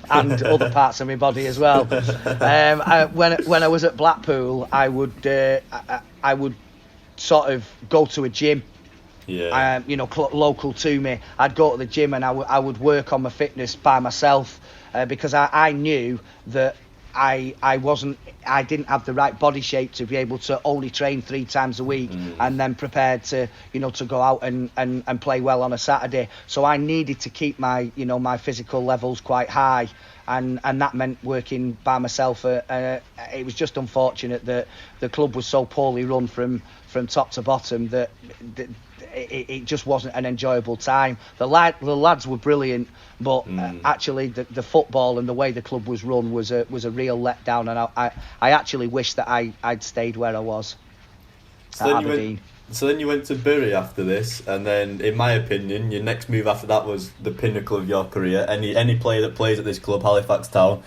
and other parts of my body as well. When I was at Blackpool, I would sort of go to a gym. Local to me. I'd go to the gym and I would work on my fitness by myself because I knew that I didn't have the right body shape to be able to only train 3 times a week and then prepared to go out and play well on a Saturday. So I needed to keep my my physical levels quite high, and that meant working by myself. It was just unfortunate that the club was so poorly run from top to bottom that it just wasn't an enjoyable time. The lads were brilliant, but actually the football and the way the club was run was a real letdown, and I actually wish that I'd stayed where I was at Aberdeen. So then you went to Bury after this, and then, in my opinion, your next move after that was the pinnacle of your career. Any player that plays at this club, Halifax Town,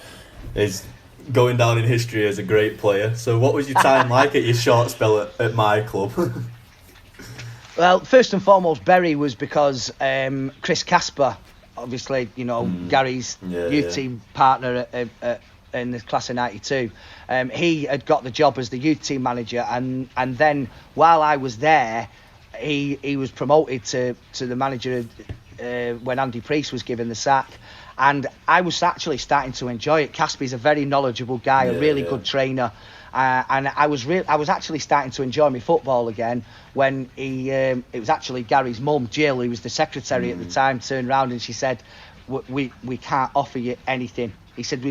is going down in history as a great player. So what was your time like at your short spell at my club? Well, first and foremost, Bury was because Chris Casper, obviously, Gary's youth team partner in the class of '92, he had got the job as the youth team manager, and then while I was there, he was promoted to the manager when Andy Priest was given the sack. And I was actually starting to enjoy it. Casper's a very knowledgeable guy, a really good trainer. And I was actually starting to enjoy my football again when it was actually Gary's mum, Jill, who was the secretary at the time, turned around and she said, we can't offer you anything. She said,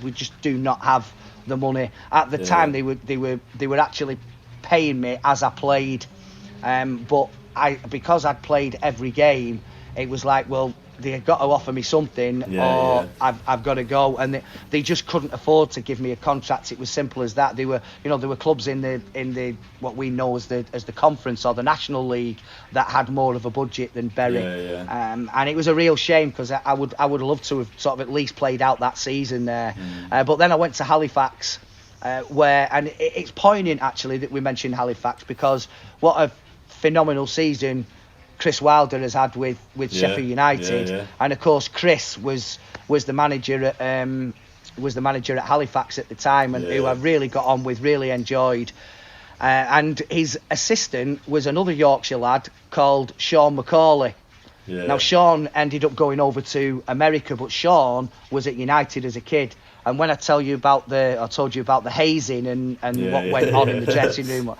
we just do not have the money. At the time, they were actually paying me as I played. But because I'd played every game, it was like, well, they've got to offer me something, I've got to go, and they just couldn't afford to give me a contract. It was simple as that. There were clubs in the what we know as the conference or the National League that had more of a budget than Bury, and it was a real shame because I would love to have sort of at least played out that season there. But then I went to Halifax, and it's poignant actually that we mentioned Halifax because what a phenomenal season Chris Wilder has had with Sheffield United, and of course Chris was the manager at Halifax at the time, and who I really got on with, really enjoyed. And his assistant was another Yorkshire lad called Sean Macaulay. Now Sean ended up going over to America, but Sean was at United as a kid. And when I told you about the hazing and what went on in the dressing room,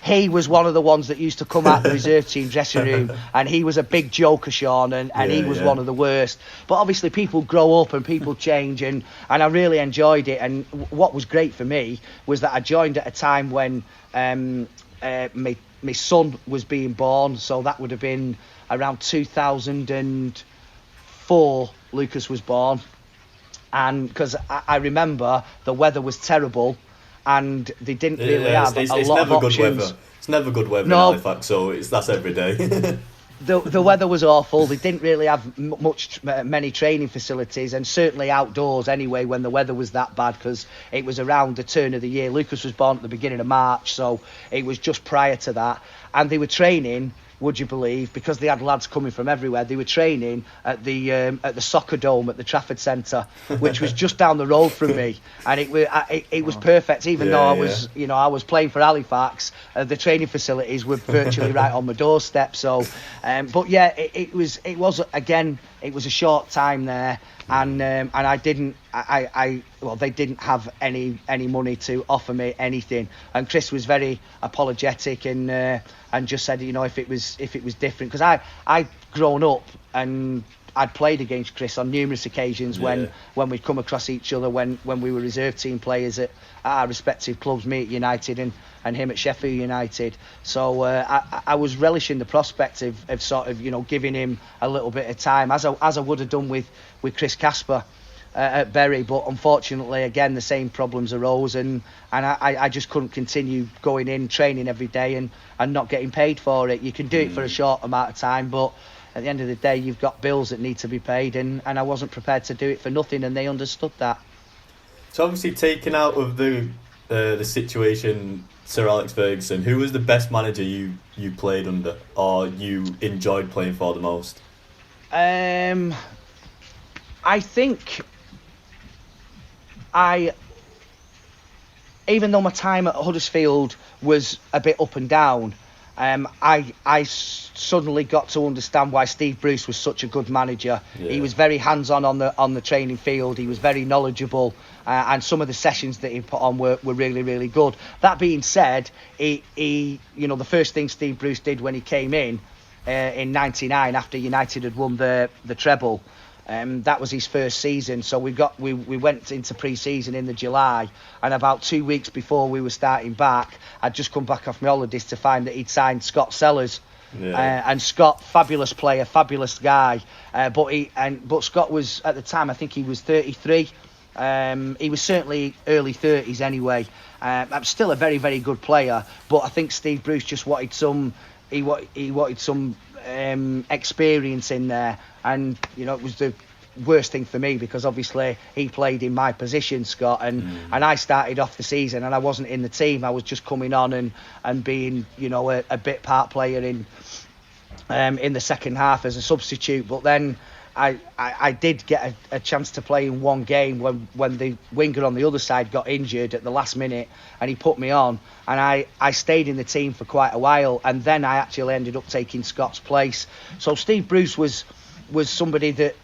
he was one of the ones that used to come out the reserve team dressing room, and he was a big joker, Sean, and he was one of the worst. But obviously people grow up and people change, and I really enjoyed it. And what was great for me was that I joined at a time when my son was being born, so that would have been around 2004 Lucas was born. And because I remember the weather was terrible, and they didn't really have a lot of options. It's never good weather in Halifax, so that's every day. The weather was awful. They didn't really have many training facilities, and certainly outdoors anyway when the weather was that bad, because it was around the turn of the year. Lucas was born at the beginning of March, so it was just prior to that. And they were training, would you believe, because they had lads coming from everywhere. They were training at the soccer dome at the Trafford Centre, which was just down the road from me, and it was perfect. Even though I was playing for Halifax, the training facilities were virtually right on my doorstep. So, but yeah, it was again it was a short time there, and they didn't have any money to offer me anything, and Chris was very apologetic and just said, you know, if it was different, because I'd grown up and I'd played against Chris on numerous occasions when we'd come across each other when we were reserve team players at our respective clubs, me at United and him at Sheffield United. So I was relishing the prospect of sort of, you know, giving him a little bit of time, as I would have done with Chris Casper at Bury, but unfortunately again the same problems arose, and I just couldn't continue going in training every day and not getting paid for it. You can do it for a short amount of time, but at the end of the day you've got bills that need to be paid, and I wasn't prepared to do it for nothing, and they understood that. So obviously, taken out of the situation, Sir Alex Ferguson, who was the best manager you played under, or you enjoyed playing for the most? I think even though my time at Huddersfield was a bit up and down, I suddenly got to understand why Steve Bruce was such a good manager. Yeah. He was very hands-on on the training field. He was very knowledgeable, and some of the sessions that he put on were really, really good. That being said, he you know, the first thing Steve Bruce did when he came in '99, after United had won the treble, that was his first season. So we went into pre-season in the July, and about 2 weeks before we were starting back, I'd just come back off my holidays to find that he'd signed Scott Sellers. Yeah. And Scott, fabulous player, fabulous guy, but Scott was, at the time, I think he was 33. He was certainly early 30s anyway. I'm still a very, very good player, but I think Steve Bruce just wanted some experience in there, and you know, it was the worst thing for me, because obviously he played in my position, Scott, and I started off the season and I wasn't in the team. I was just coming on and being, you know, a bit part player in the second half as a substitute. But then I did get a chance to play in one game when the winger on the other side got injured at the last minute, and he put me on, and I stayed in the team for quite a while, and then I actually ended up taking Scott's place. So Steve Bruce was somebody that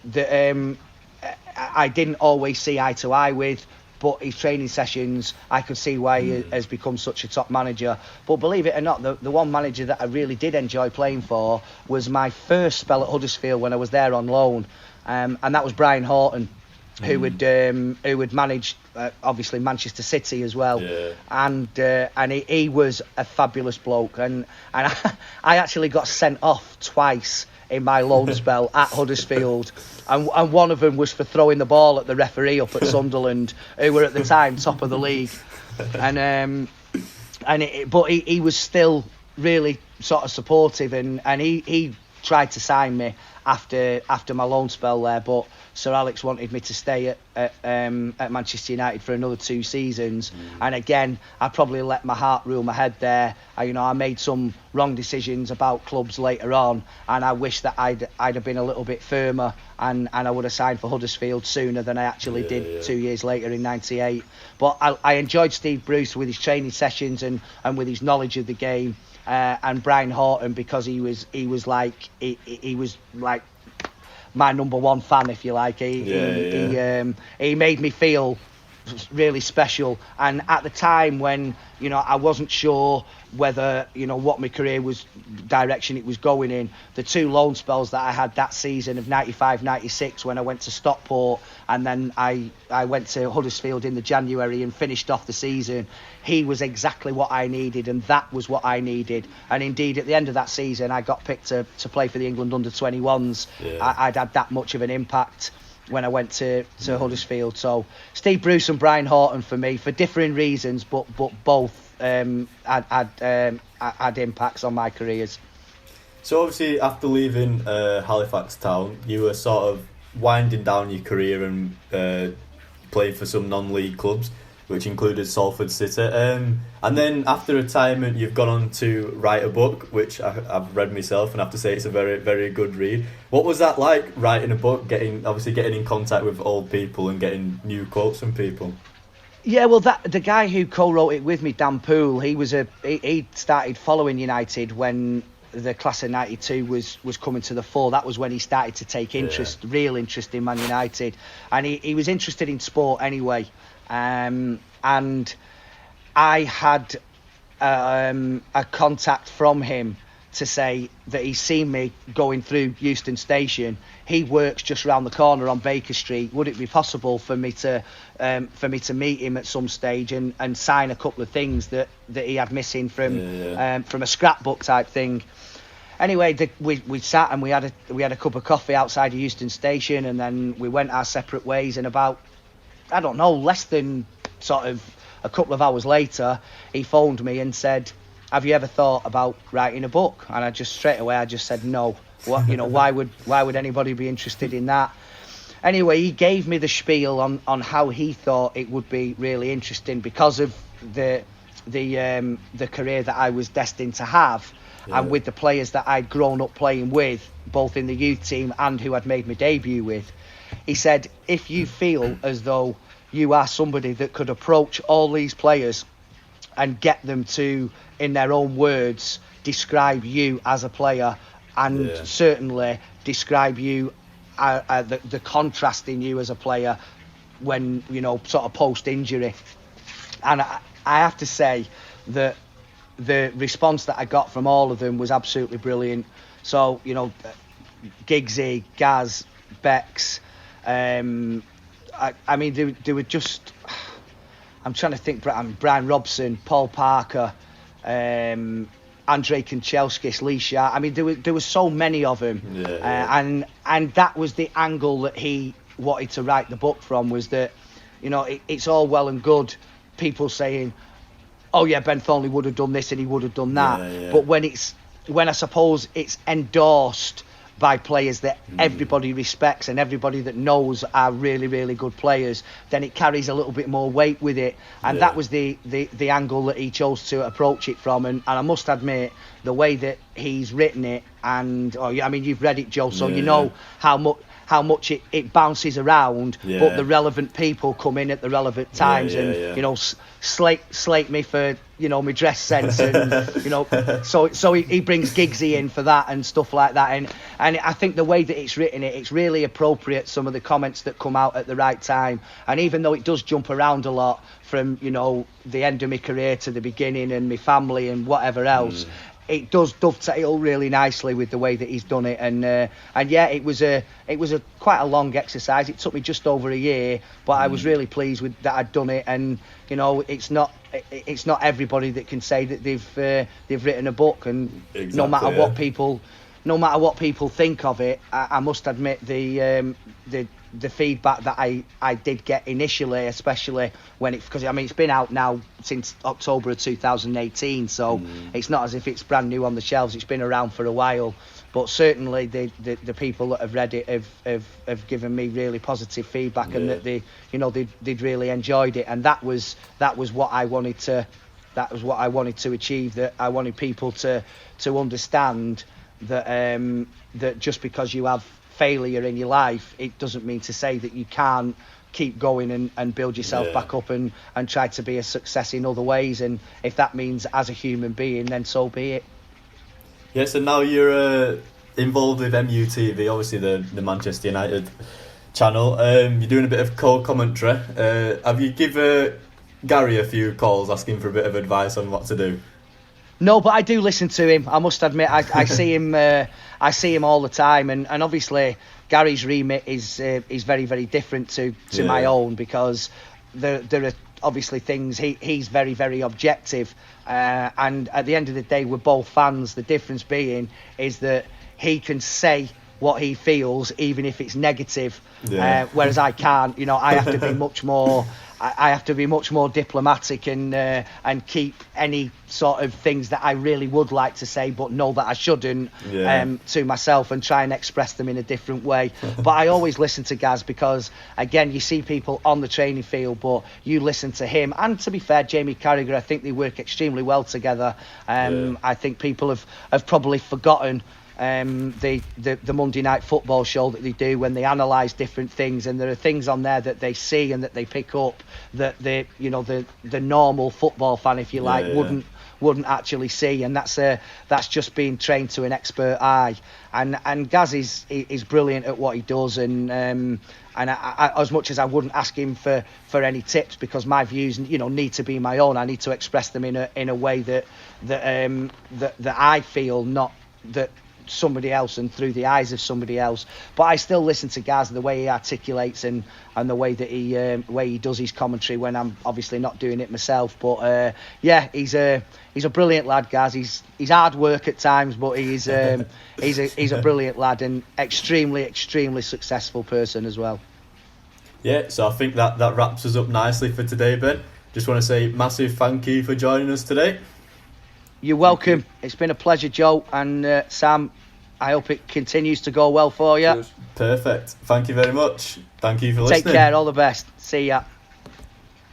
I didn't always see eye to eye with, but his training sessions, I could see why he has become such a top manager. But believe it or not, the one manager that I really did enjoy playing for was my first spell at Huddersfield when I was there on loan, and that was Brian Horton, who had managed obviously Manchester City as well. Yeah. And he was a fabulous bloke, and I actually got sent off twice in my loan spell at Huddersfield, and one of them was for throwing the ball at the referee up at Sunderland, who were at the time top of the league, but he was still really sort of supportive, and he tried to sign me after my loan spell there, but Sir Alex wanted me to stay at Manchester United for another 2 seasons. And again, I probably let my heart rule my head there. I made some wrong decisions about clubs later on, and I wish that I'd have been a little bit firmer, and I would have signed for Huddersfield sooner than I actually did 2 years later in '98. But I enjoyed Steve Bruce with his training sessions and with his knowledge of the game, and Brian Horton, because he was like my number one fan, if you like. He made me feel really special, and at the time when I wasn't sure whether what my career was, direction it was going in, the 2 loan spells that I had that season of 95-96, when I went to Stockport and then I went to Huddersfield in the January and finished off the season, he was exactly what I needed, and that was what I needed. And indeed, at the end of that season, I got picked to play for the England under-21s. I'd had that much of an impact when I went to Huddersfield. So Steve Bruce and Brian Horton for me, for differing reasons, but both had impacts on my careers. So obviously, after leaving Halifax Town, you were sort of winding down your career and playing for some non-league clubs, which included Salford City. And then after retirement, you've gone on to write a book, which I've read myself, and I have to say it's a very, very good read. What was that like, writing a book, getting in contact with old people and getting new quotes from people? Yeah, well, the guy who co-wrote it with me, Dan Poole, he started following United when the class of '92 was coming to the fore. That was when he started to take real interest in Man United, and he was interested in sport anyway. And I had a contact from him to say that he's seen me going through Euston Station. He works just around the corner on Baker Street. Would it be possible for me to meet him at some stage and sign a couple of things that he had missing from a scrapbook type thing? Anyway, we sat and we had a cup of coffee outside of Euston Station, and then we went our separate ways. And about, I don't know, less than sort of a couple of hours later, he phoned me and said, "Have you ever thought about writing a book?" And I just straight away said no. What, why would anybody be interested in that? Anyway, he gave me the spiel on how he thought it would be really interesting because of the career that I was destined to have, and with the players that I'd grown up playing with, both in the youth team and who I'd made my debut with. He said, if you feel as though you are somebody that could approach all these players and get them to, in their own words, describe you as a player, and certainly describe you, the contrast in you as a player when, sort of post-injury. And I have to say that the response that I got from all of them was absolutely brilliant. So, Giggsy, Gaz, Bex, I mean, they were just... I'm trying to think. Brian Robson, Paul Parker, Andrei Kanchelskis, Lee Sharp. I mean, there were so many of them, and that was the angle that he wanted to write the book from. Was that, it's all well and good people saying, "Oh yeah, Ben Thornley would have done this and he would have done that," but when I suppose it's endorsed by players that everybody respects and everybody that knows are really, really good players, then it carries a little bit more weight with it. And that was the angle that he chose to approach it from. And I must admit, the way that he's written it, and you've read it, Joe, so you know how much it bounces around, but the relevant people come in at the relevant times slate me for my dress sense, and so he brings Giggsy in for that and stuff like that, and I think the way that it's written it's really appropriate, some of the comments that come out at the right time. And even though it does jump around a lot from the end of my career to the beginning and my family and whatever else, it does dovetail really nicely with the way that he's done it, and it was a quite a long exercise. It took me just over a year, but I was really pleased with that I'd done it. And it's not everybody that can say that they've written a book, and no matter what people think of it, I must admit the feedback that I did get initially, especially because it's been out now since October of 2018, so it's not as if it's brand new on the shelves. It's been around for a while, but certainly the people that have read it have given me really positive feedback, and that they'd really enjoyed it. And that was what I wanted to achieve. That I wanted people to understand that just because you have failure in your life, it doesn't mean to say that you can't keep going and build yourself back up and try to be a success in other ways. And if that means as a human being, then so be it. Yeah, so now you're involved with MUTV, obviously the Manchester United channel. You're doing a bit of co-commentary. Have you give Gary a few calls asking for a bit of advice on what to do? No, but I do listen to him. I must admit, I see him. I see him all the time, and obviously Gary's remit is very, very different to my own, because there are obviously things he's very, very objective, and at the end of the day, we're both fans. The difference being is that he can say what he feels, even if it's negative, whereas I can't. I have to be much more. I have to be much more diplomatic and keep any sort of things that I really would like to say but know that I shouldn't to myself, and try and express them in a different way. But I always listen to Gaz, because again, you see people on the training field, but you listen to him. And to be fair, Jamie Carragher, I think they work extremely well together. I think people have probably forgotten the Monday Night Football show that they do when they analyse different things, and there are things on there that they see and that they pick up that the normal football fan, if you like, wouldn't actually see, and that's just being trained to an expert eye. And Gaz is brilliant at what he does, and I, as much as I wouldn't ask him for any tips, because my views need to be my own. I need to express them in a way that I feel, not that somebody else and through the eyes of somebody else. But I still listen to Gaz, the way he articulates and the way that he does his commentary when I'm obviously not doing it myself. But he's a brilliant lad, Gaz. He's hard work at times, but he's a brilliant lad and extremely successful person as well. Yeah, so I think that wraps us up nicely for today, Ben. Just want to say massive thank you for joining us today. You're welcome. It's been a pleasure, Joe, and Sam. I hope it continues to go well for you. Cheers. Perfect. Thank you very much. Thank you for listening. Take care. All the best. See ya.